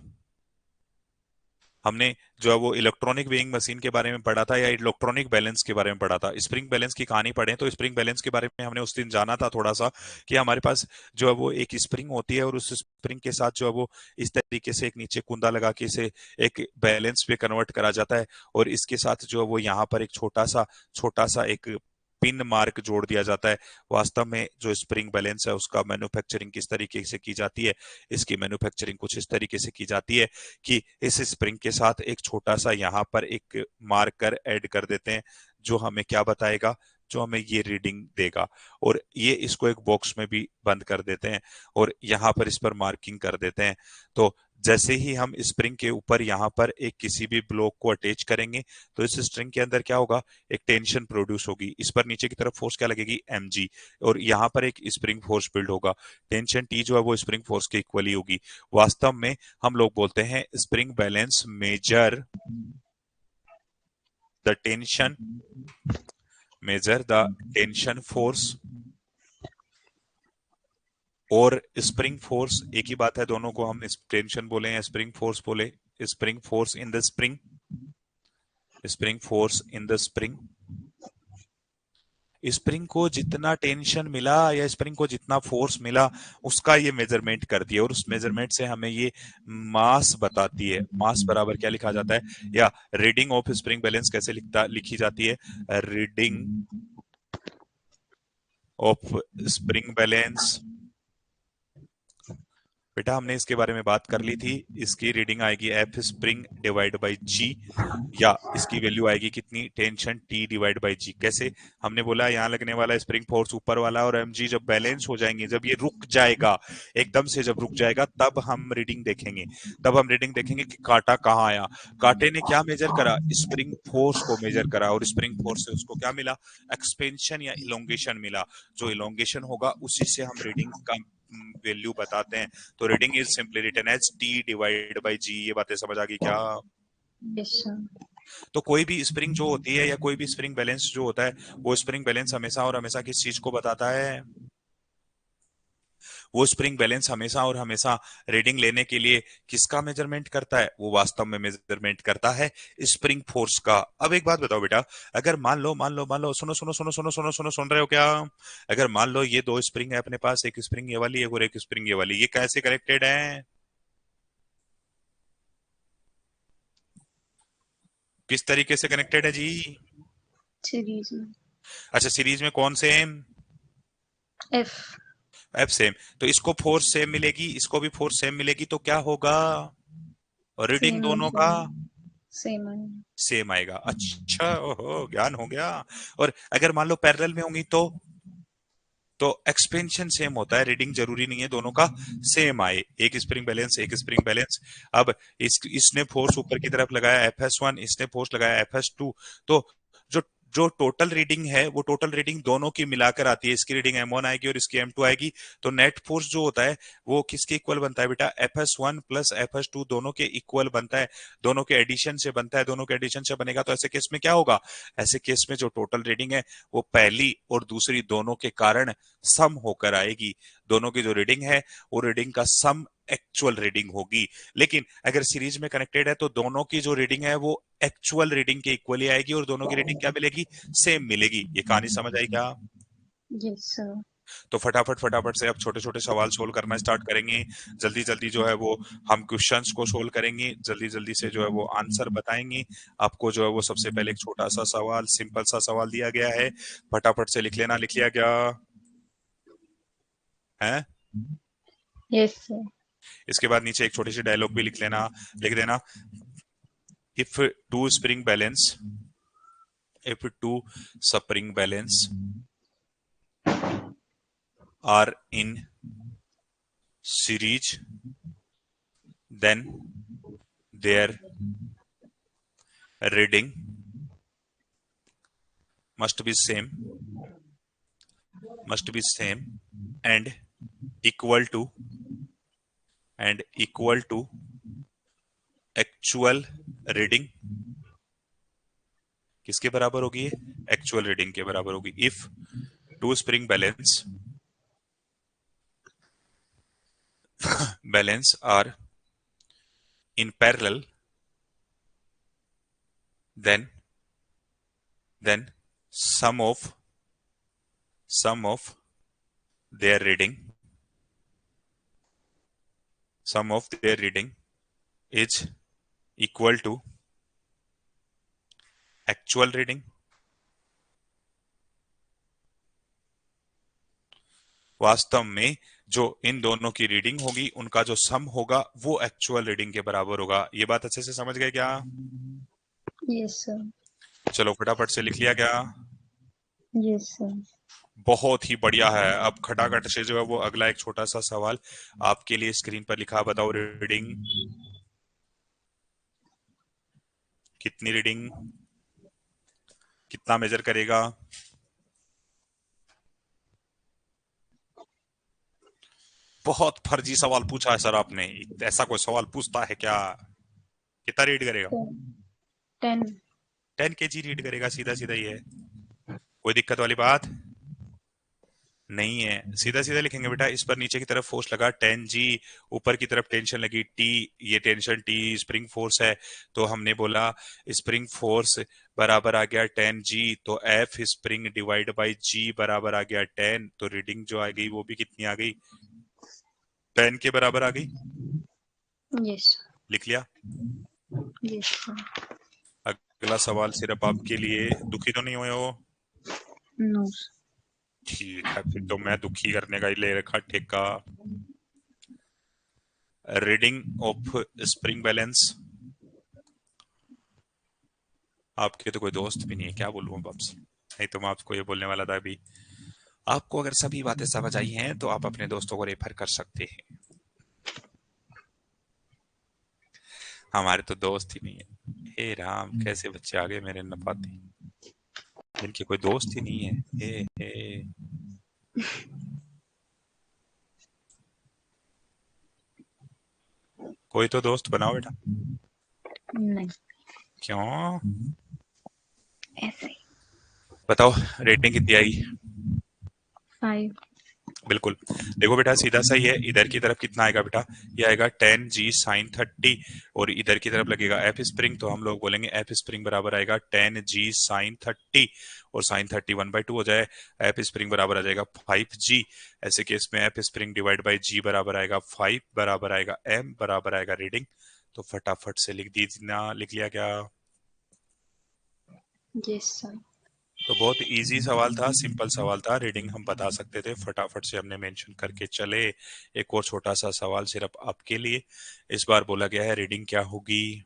हमने जो है वो इलेक्ट्रॉनिक वेइंग मशीन के बारे में पढ़ा था, या इलेक्ट्रॉनिक बैलेंस के बारे में पढ़ा था। स्प्रिंग बैलेंस की कहानी पढ़े तो स्प्रिंग बैलेंस के बारे में हमने उस दिन जाना था थोड़ा सा, कि हमारे पास जो है वो एक स्प्रिंग होती है, और उस स्प्रिंग के साथ जो है वो इस तरीके से एक नीचे कुंदा लगा के इसे एक बैलेंस पे कन्वर्ट करा जाता है। और इसके साथ जो है वो यहाँ पर एक छोटा सा एक पिन मार्क जोड़ दिया जाता है। वास्तव में जो स्प्रिंग बैलेंस है उसका मैन्युफैक्चरिंग किस तरीके से की जाती है? इसकी मैन्युफैक्चरिंग कुछ इस तरीके से की जाती है कि इस स्प्रिंग के साथ एक छोटा सा यहाँ पर एक मार्कर ऐड कर देते हैं, जो हमें क्या बताएगा? जो हमें ये रीडिंग देगा। और ये इसको एक बॉक्स में भी बंद कर देते हैं, और यहाँ पर इस पर मार्किंग कर देते हैं। तो जैसे ही हम स्प्रिंग के ऊपर यहाँ पर एक किसी भी ब्लॉक को अटैच करेंगे तो इस स्ट्रिंग के अंदर क्या होगा? एक टेंशन प्रोड्यूस होगी। इस पर नीचे की तरफ फोर्स क्या लगेगी? mg। और यहाँ पर एक स्प्रिंग फोर्स बिल्ड होगा। टेंशन टी जो है वो स्प्रिंग फोर्स के इक्वली होगी। वास्तव में हम लोग बोलते हैं spring balance measure the tension, measure the tension force और स्प्रिंग फोर्स एक ही बात है, दोनों को हम टेंशन बोले या स्प्रिंग फोर्स बोले। Spring force in the spring, spring force in the spring. Spring को जितना टेंशन मिला या स्प्रिंग को जितना फोर्स मिला, उसका ये मेजरमेंट करती है, और उस मेजरमेंट से हमें ये मास बताती है। मास बराबर क्या लिखा जाता है, या रीडिंग ऑफ स्प्रिंग बैलेंस कैसे लिखी जाती है, रीडिंग ऑफ स्प्रिंग बैलेंस। बेटा हमने इसके बारे में बात कर ली थी, इसकी रीडिंग आएगी एफ स्प्रिंग डिवाइड बाई जी, या इसकी वैल्यू आएगी कितनी, टेंशन टी डिवाइड बाई जी। कैसे, हमने बोला यहाँ लगने वाला स्प्रिंग फोर्स ऊपर वाला और एमजी जब बैलेंस हो जाएंगे, जब ये रुक जाएगा, एकदम से जब रुक जाएगा, तब हम रीडिंग देखेंगे। तब हम रीडिंग देखेंगे कि कांटा कहाँ आया। कांटे ने क्या मेजर करा, स्प्रिंग फोर्स को मेजर करा, और स्प्रिंग फोर्स से उसको क्या मिला, एक्सपेंशन या इलोंगेशन मिला। जो इलोंगेशन होगा उसी से हम रीडिंग का वैल्यू बताते हैं। तो reading is simply written as T divide by g. ये बातें समझ आ गई क्या। Yes sir. तो कोई भी स्प्रिंग जो होती है या कोई भी स्प्रिंग बैलेंस जो होता है, वो स्प्रिंग बैलेंस हमेशा और हमेशा किस चीज को बताता है, वो स्प्रिंग बैलेंस हमेशा और हमेशा रीडिंग लेने के लिए किसका मेजरमेंट करता है, वो वास्तव में मेजरमेंट करता है स्प्रिंग फोर्स का। अब एक बात बताओ बेटा, अगर मान लो सुनो सुनो सुनो सुनो सुनो सुनो, सुन रहे हो क्या। अगर मान लो ये दो स्प्रिंग है अपने पास, एक स्प्रिंग ये वाली, एक और एक स्प्रिंग ये वाली, ये कैसे कनेक्टेड है, किस तरीके से कनेक्टेड है जी। सीरीज में। अच्छा, सीरीज में कौन सेम, एफ। F same. तो इसको फोर्स सेम मिलेगी, इसको भी फोर्स सेम मिलेगी, तो क्या होगा, रीडिंग सेम हो दोनों का जाएगा। सेम है। सेम आएगा। अच्छा, ओहो ज्ञान हो गया। और अगर मान लो पैरेलल में होंगी तो एक्सपेंशन सेम होता है, रीडिंग जरूरी नहीं है दोनों का सेम आए, एक स्प्रिंग बैलेंस एक स्प्रिंग बैलेंस। अब इसने फोर्स ऊपर की तरफ लगाया FS1, इसने फोर्स लगाया FS2, तो जो जो टोटल रीडिंग है वो टोटल रीडिंग दोनों की मिलाकर आती है। इसकी रीडिंग M1 आएगी और इसकी M2 आएगी। तो नेट फोर्स जो होता है वो किसके इक्वल बनता है बेटा, FS1 प्लस FS2 दोनों के इक्वल बनता है, दोनों के एडिशन से बनता है। दोनों के एडिशन से बनेगा तो ऐसे केस में क्या होगा, ऐसे केस में जो टोटल रीडिंग है वो पहली और दूसरी दोनों के कारण सम होकर आएगी। दोनों की जो रीडिंग है वो रीडिंग का सम एक्चुअल रीडिंग होगी। लेकिन अगर सीरीज में कनेक्टेड है तो दोनों की जो रीडिंग है वो एक्चुअल रीडिंग के इक्वली आएगी, और दोनों की रीडिंग क्या मिलेगी, सेम मिलेगी। ये कहानी समझ आई क्या। Yes sir. तो फटाफट फटाफट से अब छोटे छोटे सवाल सोल्व करना स्टार्ट करेंगे। जल्दी जल्दी जो है वो हम क्वेश्चंस को सोल्व करेंगे, जल्दी जल्दी से जो है वो आंसर बताएंगे। आपको जो है वो सबसे पहले एक छोटा सा सवाल, सिंपल सा सवाल दिया गया है, फटाफट से लिख लेना। लिख लिया क्या है। Yes sir. इसके बाद नीचे एक छोटी सी डायलॉग भी लिख लेना, लिख देना। If two spring balance, if two spring balance are in series, then their reading must be same, must be same and equal to, and equal to actual reading। किसके बराबर होगी, एक्चुअल रीडिंग के बराबर होगी। If two spring balance are in parallel, then then sum of sum of their reading, sum of their reading is equal to actual reading। वास्तव में जो इन दोनों की रीडिंग होगी उनका जो सम होगा वो एक्चुअल रीडिंग के बराबर होगा। ये बात अच्छे से समझ गए क्या। Yes sir. चलो फटाफट से लिख लिया क्या। Yes sir. बहुत ही बढ़िया है। अब खटाखट से जो है वो अगला एक छोटा सा सवाल आपके लिए स्क्रीन पर लिखा, बताओ रीडिंग कितनी, रीडिंग कितना मेजर करेगा। बहुत फर्जी सवाल पूछा है सर आपने, ऐसा कोई सवाल पूछता है क्या। कितना रीड करेगा, 10। 10 kg रीड करेगा, सीधा सीधा ही है, कोई दिक्कत वाली बात नहीं है, सीधा सीधा लिखेंगे बेटा। इस पर नीचे की तरफ फोर्स लगा 10 जी, ऊपर की तरफ टेंशन लगी टी, ये टेंशन टी स्प्रिंग फोर्स है। तो हमने बोला स्प्रिंग फोर्स बराबर आ गया 10 जी, तो एफ स्प्रिंग डिवाइड बाई जी बराबर आ गया 10। तो रीडिंग जो आ गई वो भी कितनी आ गई, 10 के बराबर आ गई। यस लिख लिया। यस अगला सवाल सिर्फ आपके लिए, दुखी तो नहीं हुए हो? नो ठीक है, फिर तो मैं दुखी करने का ही ले रखा ठेका। Reading of spring balance. आपके तो कोई दोस्त भी नहीं है, क्या बोलूं अब आपसे। नहीं तो मैं आपको ये बोलने वाला था अभी, आपको अगर सभी बातें समझ आई हैं तो आप अपने दोस्तों को रेफर कर सकते हैं। हमारे तो दोस्त ही नहीं है। हे राम, कैसे बच्चे आ गए मेरे नपाते, जिनके कोई दोस्त ही नहीं है। हे कोई तो दोस्त बनाओ बेटा। नहीं क्यों? ऐसे ही बताओ, रेटिंग कितनी आई? 5 बिल्कुल। देखो बेटा, सीधा सही है। इधर की तरफ कितना आएगा बेटा, ये आएगा 10 जी sin 30, और इधर की तरफ लगेगा एफ स्प्रिंग, तो हम लोग बोलेंगे एफ स्प्रिंग बराबर आएगा 10 जी sin 30, और sin 30 1/2 हो जाए। एफ स्प्रिंग बराबर आ जाएगा 5 जी। ऐसे केस में एफ स्प्रिंग डिवाइड बाई जी बराबर आएगा 5, बराबर आएगा एम, बराबर आएगा रीडिंग। तो फटाफट से लिख दीजिए, लिख लिया क्या? यस सर तो बहुत इजी सवाल था, सिंपल सवाल था, रीडिंग हम बता सकते थे, फटाफट से हमने मेंशन करके चले। एक और छोटा सा सवाल सिर्फ आपके लिए। इस बार बोला गया है रीडिंग क्या होगी।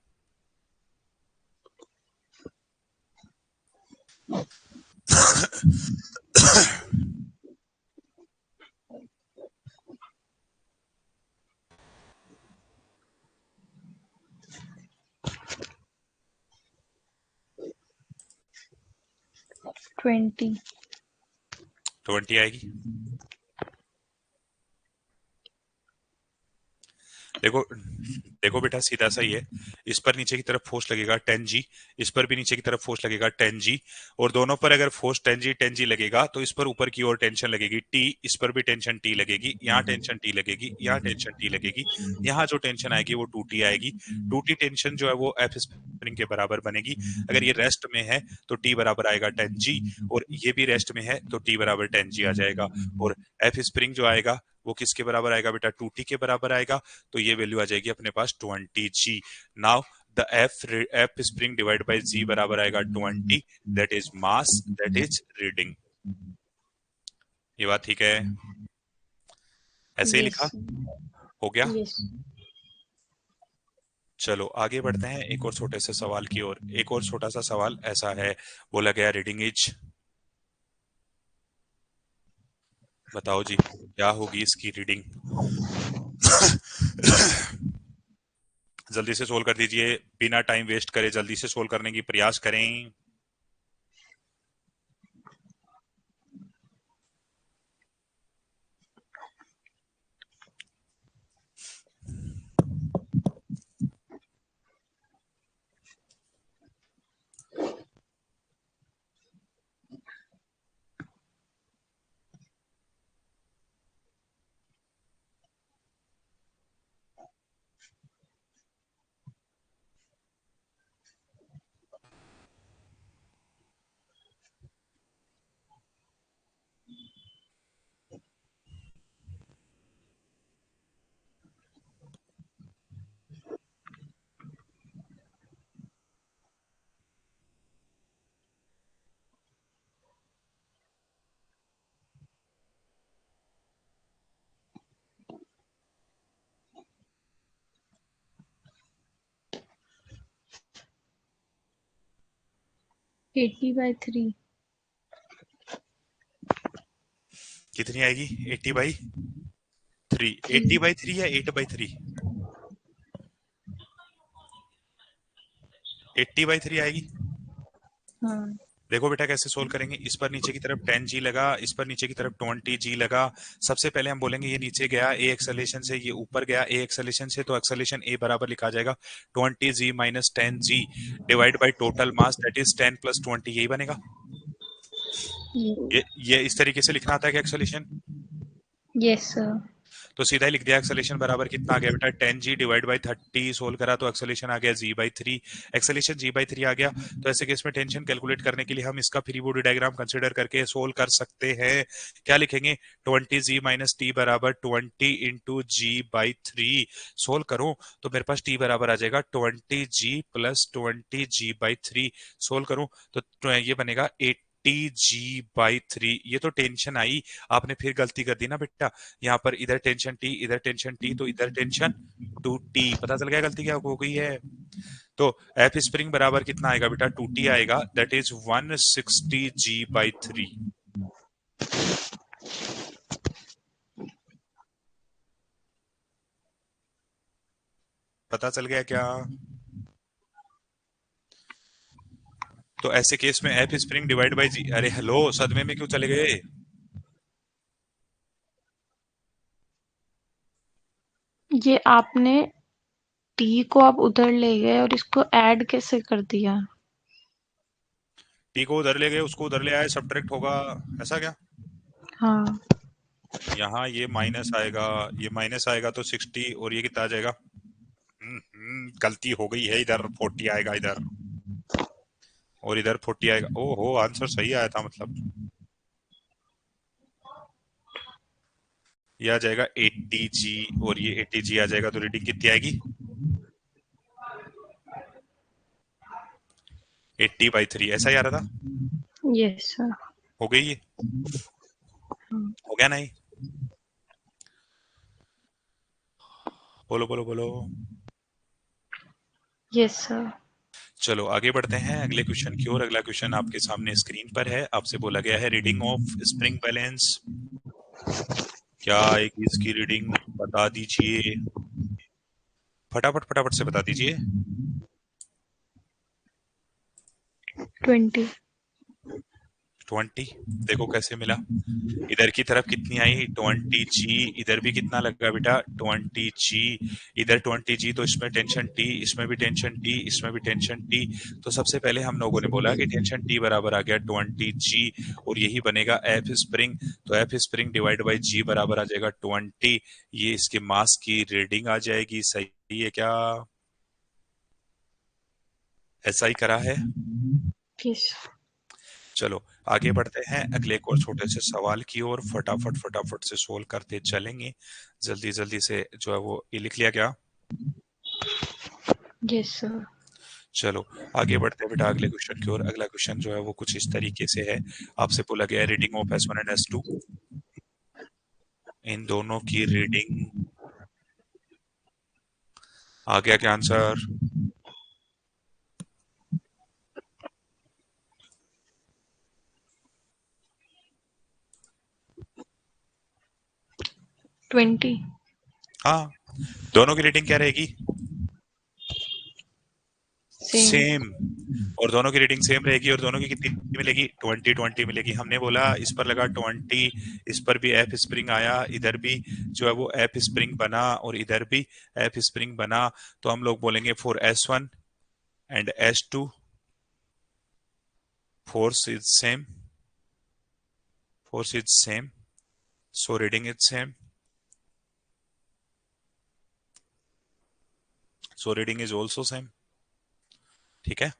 ट्वेंटी 20 आएगी। देखो, देखो बेटा, सीधा सा ही है। इस पर नीचे की तरफ फोर्स लगेगा 10 जी, इस पर भी नीचे की तरफ फोर्स लगेगा 10 जी, और दोनों पर अगर फोर्स 10 जी लगेगा तो इस पर ऊपर की ओर टेंशन लगेगी टी, इस पर भी टेंशन टी लगेगी, यहाँ टेंशन टी लगेगी, यहाँ टेंशन टी लगेगी। यहाँ जो टेंशन आएगी वो 2T आएगी। 2T टेंशन जो है वो एफ स्प्रिंग के बराबर बनेगी। अगर ये रेस्ट में है तो टी बराबर आएगा 10 जी, और ये भी रेस्ट में है तो टी बराबर 10 जी आ जाएगा। और एफ स्प्रिंग जो आएगा वो किसके बराबर आएगा बेटा, 2T के बराबर आएगा। तो ये वैल्यू आ जाएगी अपने पास 20 g. Now the F spring divide by g बराबर आएगा 20, that is mass, that is reading. ये बात ठीक है? ऐसे ही यस लिखा, हो गया। यस चलो आगे बढ़ते हैं एक और छोटे से सवाल की ओर। एक और छोटा सा सवाल ऐसा है, बोला गया रीडिंग इज, बताओ जी क्या होगी इसकी रीडिंग। जल्दी से सोल्व कर दीजिए, बिना टाइम वेस्ट करे जल्दी से सोल्व करने की प्रयास करें। एटी बाई थ्री कितनी आएगी, 80/3? 80/3 या 8/3? 80/3 आएगी। हाँ देखो बेटा कैसे सोल्व करेंगे, इस पर नीचे की तरफ 10 जी लगा, इस पर नीचे की तरफ 20 जी लगा। सबसे पहले हम बोलेंगे ये नीचे गया ए एक्सेलेरेशन से, ये ऊपर गया ए एक्सेलेरेशन से, तो एक्सेलेरेशन ए बराबर लिखा जाएगा 20 g - 10 g divide by total mass, that is 10 + 20, यही बनेगा। ये इस तरीके से लिखना आता है कि एक्सेलेरेशन, यस सर। तो सीधा ही लिख दिया एक्सेलेरेशन बराबर कितना आ गया बेटा 10g डिवाइड बाई 30, सोल्व करा तो एक्सेलेरेशन आ गया g/3, एक्सेलेरेशन g/3 आ गया। तो ऐसे केस में टेंशन कैलकुलेट करने के लिए हम इसका फ्री बॉडी डायग्राम कंसीडर करके सोल्व कर सकते हैं। क्या लिखेंगे 20g माइनस टी बराबर 20 इंटू g/3, सोल्व करूं तो मेरे पास t बराबर आ जाएगा 20g प्लस 20g/3, सोल्व करूं तो ये बनेगा 80g/3। ये तो टेंशन आई, आपने फिर गलती कर दी ना बेटा, यहाँ पर इधर टेंशन टी इधर टेंशन टी तो इधर टेंशन 2t, पता चल गया गलती क्या हो गई है। तो एफ स्प्रिंग बराबर कितना आएगा बेटा 2t आएगा, दैट इज 160g/3। पता चल गया क्या। तो ऐसे केस में एफ स्प्रिंग डिवाइड बाई जी, अरे हेलो सदमे में क्यों चले गए। ये आपने टी को आप उधर ले गए और इसको ऐड कैसे कर दिया। टी को उधर ले गए उसको उधर ले आए, सब्ट्रैक्ट होगा, ऐसा क्या। हाँ। यहाँ ये माइनस आएगा, ये माइनस आएगा तो 60 और ये कितना आ जाएगा। गलती हो गई है, इधर 40 आएगा इधर, और इधर 40 आएगा। ओहो आंसर सही आया था मतलब। ये आ जाएगा 80g और ये 80g आ जाएगा, तो रीडिंग कितनी आएगी 80/3, ऐसा ही आ रहा था। Yes sir. हो गई ये, हो गया नहीं। बोलो बोलो बोलो। Yes sir. चलो आगे बढ़ते हैं अगले क्वेश्चन की ओर। अगला क्वेश्चन आपके सामने स्क्रीन पर है, आपसे बोला गया है रीडिंग ऑफ स्प्रिंग बैलेंस। क्या एक इसकी रीडिंग बता दीजिए, फटाफट फटाफट से बता दीजिए। 20। 20, देखो कैसे मिला। इधर की तरफ कितनी आई 20g, इधर भी कितना लगा बेटा 20g, इधर 20g तो इसमें टेंशन t, इसमें भी टेंशन t, इसमें भी टेंशन t। तो सबसे पहले हम लोगों ने बोला कि टेंशन t बराबर आ गया 20g, और यही बनेगा एफ स्प्रिंग। तो F spring divide by g बराबर आ जाएगा 20, ये इसके मास की रीडिंग आ जाएगी। सही है क्या, ऐसा ही करा है। यस। चलो आगे बढ़ते हैं अगले एक और छोटे से सवाल की ओर, फटाफट फटाफट से सोल्व करते चलेंगे। जल्दी जल्दी से जो है वो ये लिख लिया क्या। Yes sir. चलो आगे बढ़ते हैं बेटा अगले क्वेश्चन की ओर। अगला क्वेश्चन जो है वो कुछ इस तरीके से है, आपसे बोला गया है reading of S1 and S2, इन दोनों की रीडिंग। आ गया क्या आंसर। 20। हाँ, दोनों की रीडिंग क्या रहेगी सेम। सेम, और दोनों की रेटिंग सेम रहेगी, और दोनों की कितनी मिलेगी 20 मिलेगी। हमने बोला इस पर लगा 20, इस पर भी एफ स्प्रिंग आया, इधर भी जो है वो एफ स्प्रिंग बना और इधर भी एफ स्प्रिंग बना। तो हम लोग बोलेंगे for S1 and S2 force is same, force is same, so reading is same, so reading is also same. ठीक है,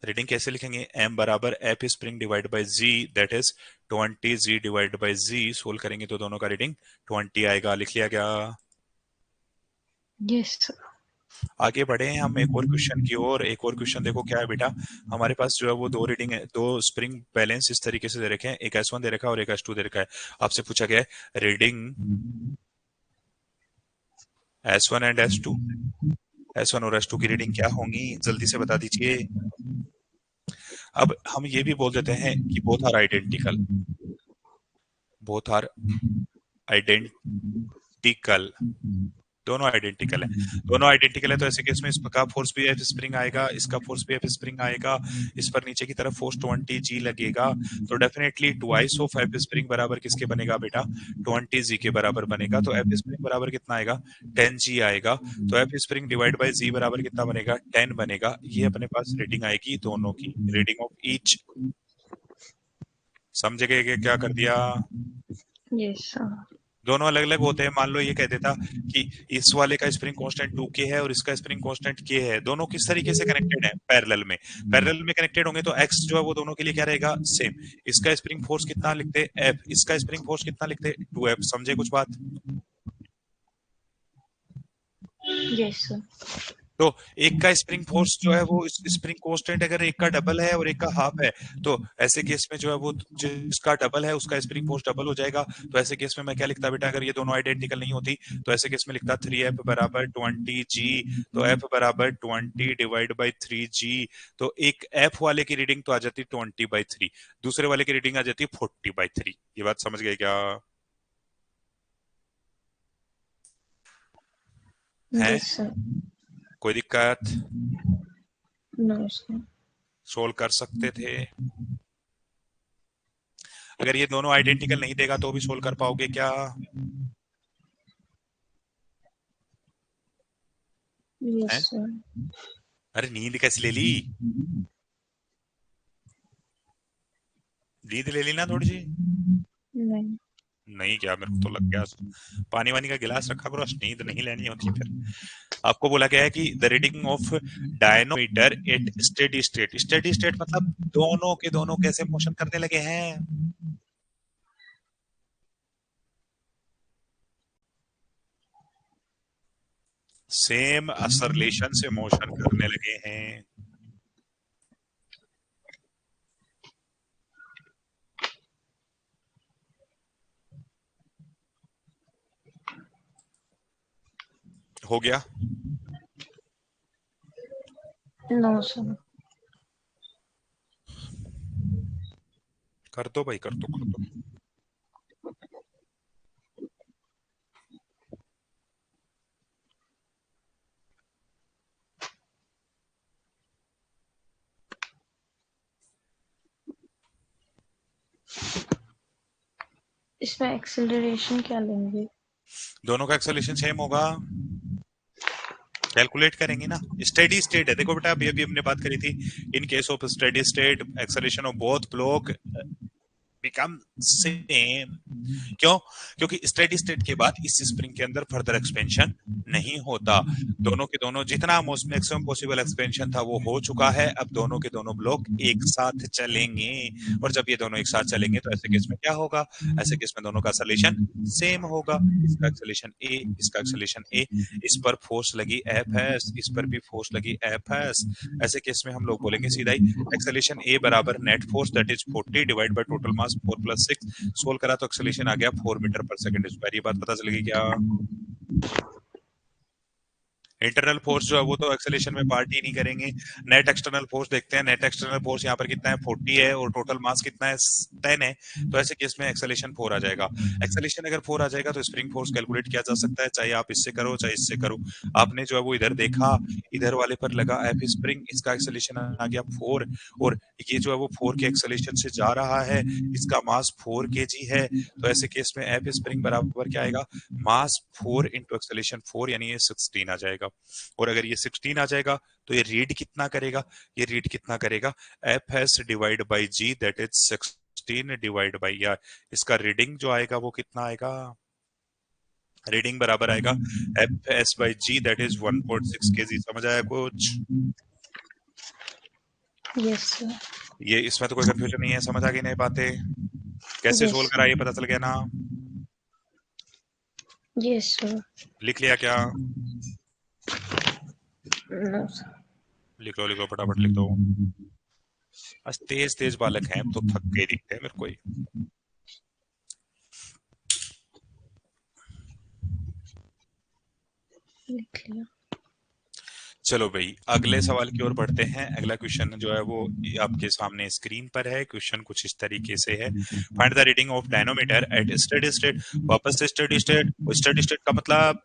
रीडिंग कैसे लिखेंगे, m बराबर F spring divide by G, that is 20g divide by G, solve करेंगे तो दोनों का reading 20 आएगा। लिख लिया क्या। Yes sir. आगे बढ़े हैं हम एक और क्वेश्चन की ओर। एक और क्वेश्चन देखो क्या है बेटा, हमारे पास जो है वो दो रीडिंग है, दो स्प्रिंग बैलेंस इस तरीके से दे रखे हैं, एक S1 दे रखा है और एक S2 दे रखा है। आपसे पूछा गया है reading S1 and S2, S1 और S2 की रीडिंग क्या होंगी, जल्दी से बता दीजिए। अब हम ये भी बोल देते हैं कि both are identical, both are identical, दोनों आइडेंटिकल है। दोनों आइडेंटिकल है तो ऐसे केस में इसका फोर्स भी एफ स्प्रिंग आएगा, इसका फोर्स भी एफ स्प्रिंग आएगा, इस पर नीचे की तरफ फोर्स 20g लगेगा। तो definitely twice of F spring बराबर किसके बनेगा बेटा 20g के बराबर बनेगा। तो एफ स्प्रिंग बराबर कितना आएगा 10g आएगा। तो एफ स्प्रिंग डिवाइड बाई जी बराबर कितना बनेगा 10 बनेगा। ये अपने पास रीडिंग आएगी दोनों की, रीडिंग ऑफ ईच समझ गए कि क्या कर दिया? Yes sir. दोनों अलग अलग होते हैं। मान लो ये कह देता कि इस वाले का स्प्रिंग कांस्टेंट 2k है और इसका स्प्रिंग कांस्टेंट k है, दोनों किस तरीके से कनेक्टेड है? पैरेलल में। पैरेलल में कनेक्टेड होंगे तो x जो है वो दोनों के लिए क्या रहेगा? सेम। इसका स्प्रिंग फोर्स कितना लिखते? f। इसका स्प्रिंग फोर्स कितना लिखते? 2f। समझे कुछ बात? Yes sir. तो एक का स्प्रिंग फोर्स जो है वो स्प्रिंग कांस्टेंट अगर एक का डबल है और एक का हाफ है, तो ऐसे केस में जो है वो जिसका डबल है उसका स्प्रिंग फोर्स डबल हो जाएगा। तो ऐसे केस में मैं क्या लिखता बेटा, अगर ये दोनों आइडेंटिकल नहीं होती तो ऐसे केस में लिखता 3f बराबर 20g। तो f बराबर 20 डिवाइड बाई 3g। तो एक f वाले की रीडिंग तो आ जाती 20/3, दूसरे वाले की रीडिंग आ जाती 40/3। ये बात समझ गए क्या? है यस सर। कोई दिक्कत? No sir. सोल्व कर सकते थे। अगर ये दोनों आइडेंटिकल नहीं देगा तो भी सोल्व कर पाओगे क्या? यस है? सर। अरे नींद कैसे ले ली? नींद ले ली ना थोड़ी सी? नहीं। नहीं क्या? मेरे को तो लग गया। पानी वानी का गिलास रखा करो, नींद नहीं लेनी होती फिर। आपको बोला गया है कि the reading of dynamometer at steady state. Steady state मतलब दोनों के दोनों कैसे मोशन करने लगे हैं? सेम असरलेशन से मोशन करने लगे हैं। हो गया? No sir. कर दो भाई, कर दो कर दो। इसमें एक्सेलरेशन क्या लेंगे? दोनों का एक्सेलरेशन सेम होगा। कैलकुलेट करेंगे ना। स्टेडी स्टेट है, देखो बेटा, अभी अभी हमने बात करी थी। In case of steady state acceleration of both block become same. क्यों? क्योंकि स्टेडी स्टेट के बाद इस स्प्रिंग के अंदर फर्दर एक्सपेंशन नहीं होता। दोनों के दोनों जितना मैक्सिमम पॉसिबल एक्सपेंशन था वो हो चुका है। अब दोनों के दोनों ब्लॉक एक साथ चलेंगे। और जब ये दोनों एक साथ चलेंगे तो ऐसे केस में क्या होगा? ऐसे केस में दोनों का एक्सेलरेशन सेम होगा। इसका एक्सेलरेशन ए, इसका एक्सेलरेशन ए। इस पर फोर्स लगी एफ एस, इस पर भी फोर्स लगी एफ एस। ऐसे केस में हम लोग बोलेंगे सीधा ही एक्सेलरेशन ए बराबर net force that is 40 divide by total mass 4 + 6। Solve करा तो एक्सेलरेशन आ गया 4 मीटर पर सेकंड स्क्वायर। ये बात पता चलेगी क्या? इंटरनल फोर्स जो है वो तो एक्सेलरेशन में पार्ट ही नहीं करेंगे। नेट एक्सटर्नल फोर्स देखते हैं। नेट एक्सटर्नल फोर्स यहाँ पर कितना है? 40 है और टोटल मास कितना है? 10 है। तो ऐसे केस में एक्सेलरेशन 4 आ जाएगा। एक्सेलरेशन अगर 4 आ जाएगा तो स्प्रिंग फोर्स कैलकुलेट किया जा सकता है, चाहे आप इससे करो चाहे इससे करो। आपने जो है वो इधर देखा, इधर वाले पर लगा एफ स्प्रिंग, इसका एक्सेलरेशन आ गया 4। और ये जो है वो 4 के एक्सेलरेशन से जा रहा है, इसका मास 4 kg है। तो ऐसे केस में एफ स्प्रिंग बराबर क्या आएगा? मास 4 इंटू एक्सेलरेशन 4, यानी ये 16 आ जाएगा। और अगर ये 16 आ जाएगा तो ये रीड कितना करेगा? ये रीड कितना करेगा? F S divide by G that is 16 divide by R. इसका रीडिंग जो आएगा वो कितना आएगा? रीडिंग बराबर आएगा F S by G that is 1.6 kg। समझ आया कुछ? Yes sir. ये इसमें तो कोई कंफ्यूजन नहीं है, समझ आ गई नहीं बातें? कैसे यस सोल्व करा सर। ये पता चल गया ना? Yes sir. लिख लिया क्या? No sir. लिख लो फटाफट लिख दो। आज तेज तेज बालक हैं, अब तो थक गए दिखते हैं मेरे को ये। लिख लिया। चलो भाई अगले सवाल की ओर बढ़ते हैं। अगला क्वेश्चन जो है वो आपके सामने स्क्रीन पर है। क्वेश्चन कुछ इस तरीके से है। Find the reading of dynamometer at steady state. वापस से स्टेडी स्टेट। स्टेडी स्टेट का मतलब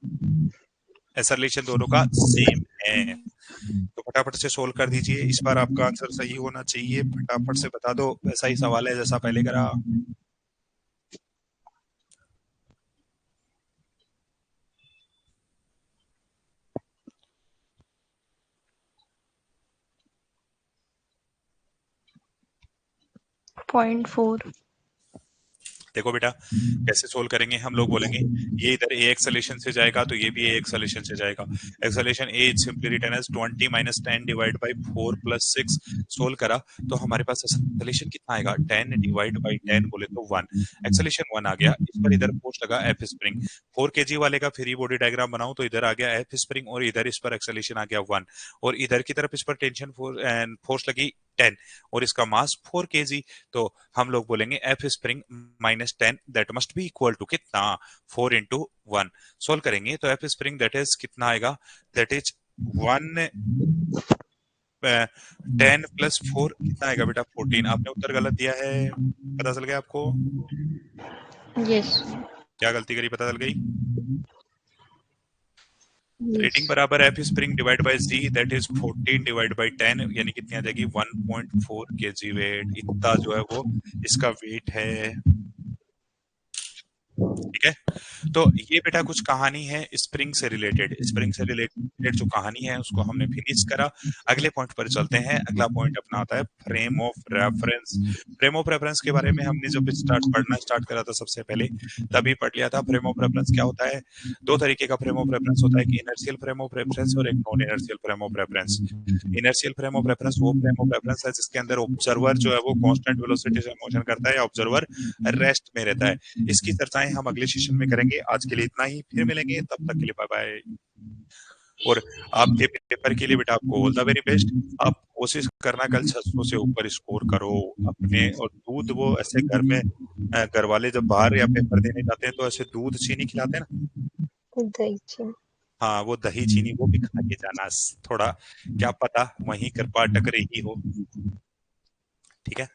एक्सेलरेशन दोनों का सेम है। तो फटाफट से सोल्व कर दीजिए। इस बार आपका आंसर सही होना चाहिए, फटाफट से बता दो। वैसा ही सवाल है जैसा पहले करा। .4। देखो बेटा, कैसे सोल्व करेंगे हम लोग बोलेंगे, ये इधर ए एक्सेलेरेशन से जाएगा तो ये भी ए एक्सेलेरेशन से जाएगा। Acceleration a is simply written as 20 minus 10 divide by 4 plus 6। Solve करा तो हमारे पास एक्सेलेरेशन कितना आएगा, 10 डिवाइड बाई 10 बोले तो 1। एक्सेलेरेशन 1 आ गया, इस पर इधर फोर्स लगा एफ स्प्रिंग। 4 kg वाले का फ्री बॉडी डायग्राम बनाऊं तो इधर आ गया एफ स्प्रिंग और इधर इस पर एक्सेलेरेशन आ गया 1, और इधर की तरफ इस पर टेंशन फोर्स लगी 10 और इसका मास 4 kg। तो हम लोग बोलेंगे F spring minus 10 that must be equal to कितना, 4 into 1। सोल्व करेंगे तो एफ स्प्रिंग दैट इज कितना आएगा, दैट इज 1 10 + 4 कितना आएगा बेटा, 14। आपने उत्तर गलत दिया है, पता चल गया आपको, यस। क्या गलती करी पता चल गई। यस। रेटिंग बराबर F spring divide by G that is 14 divide by 10, यानी कितनी आ जाएगी 1.4 kg वेट, इतना जो है वो इसका वेट है। ठीक है, तो ये बेटा कुछ कहानी है स्प्रिंग से रिलेटेड। स्प्रिंग से रिलेटेड जो कहानी है उसको हमने फिनिश करा। अगले पॉइंट पर चलते हैं। अगला पॉइंट अपना आता है frame of reference. Frame of reference के बारे में हमने जब पढ़ना स्टार्ट करा था सबसे पहले, तभी पढ़ लिया था। फ्रेम ऑफ रेफरेंस क्या होता है, दो तरीके का फ्रेम ऑफ रेफरेंस होता है, कि इनर्शियल फ्रेम ऑफ रेफरेंस और एक non inertial frame of reference. Inertial frame of reference वो फ्रेम ऑफ रेफरेंस है जिसके अंदर ऑब्जर्वर जो है वो कांस्टेंट वेलोसिटी से मोशन करता है या ऑब्जर्वर रेस्ट में रहता है। इसकी चर्चाएं हम अगले सेशन में करेंगे। आज के लिए इतना ही, फिर मिलेंगे, तब तक के लिए बाय बाय। और आपके पेपर के लिए बेटा आपको ऑल द वेरी बेस्ट। आप कोशिश करना कल 600 से ऊपर स्कोर करो अपने। और दूध वो ऐसे घर में घर वाले जब बाहर या पेपर देने जाते हैं तो ऐसे दूध चीनी खिलाते हैं ना, दही चीनी। हाँ वो दही चीनी वो भी खा के जाना थोड़ा, क्या पता वहीं कृपा टकरे ही हो। ठीक है।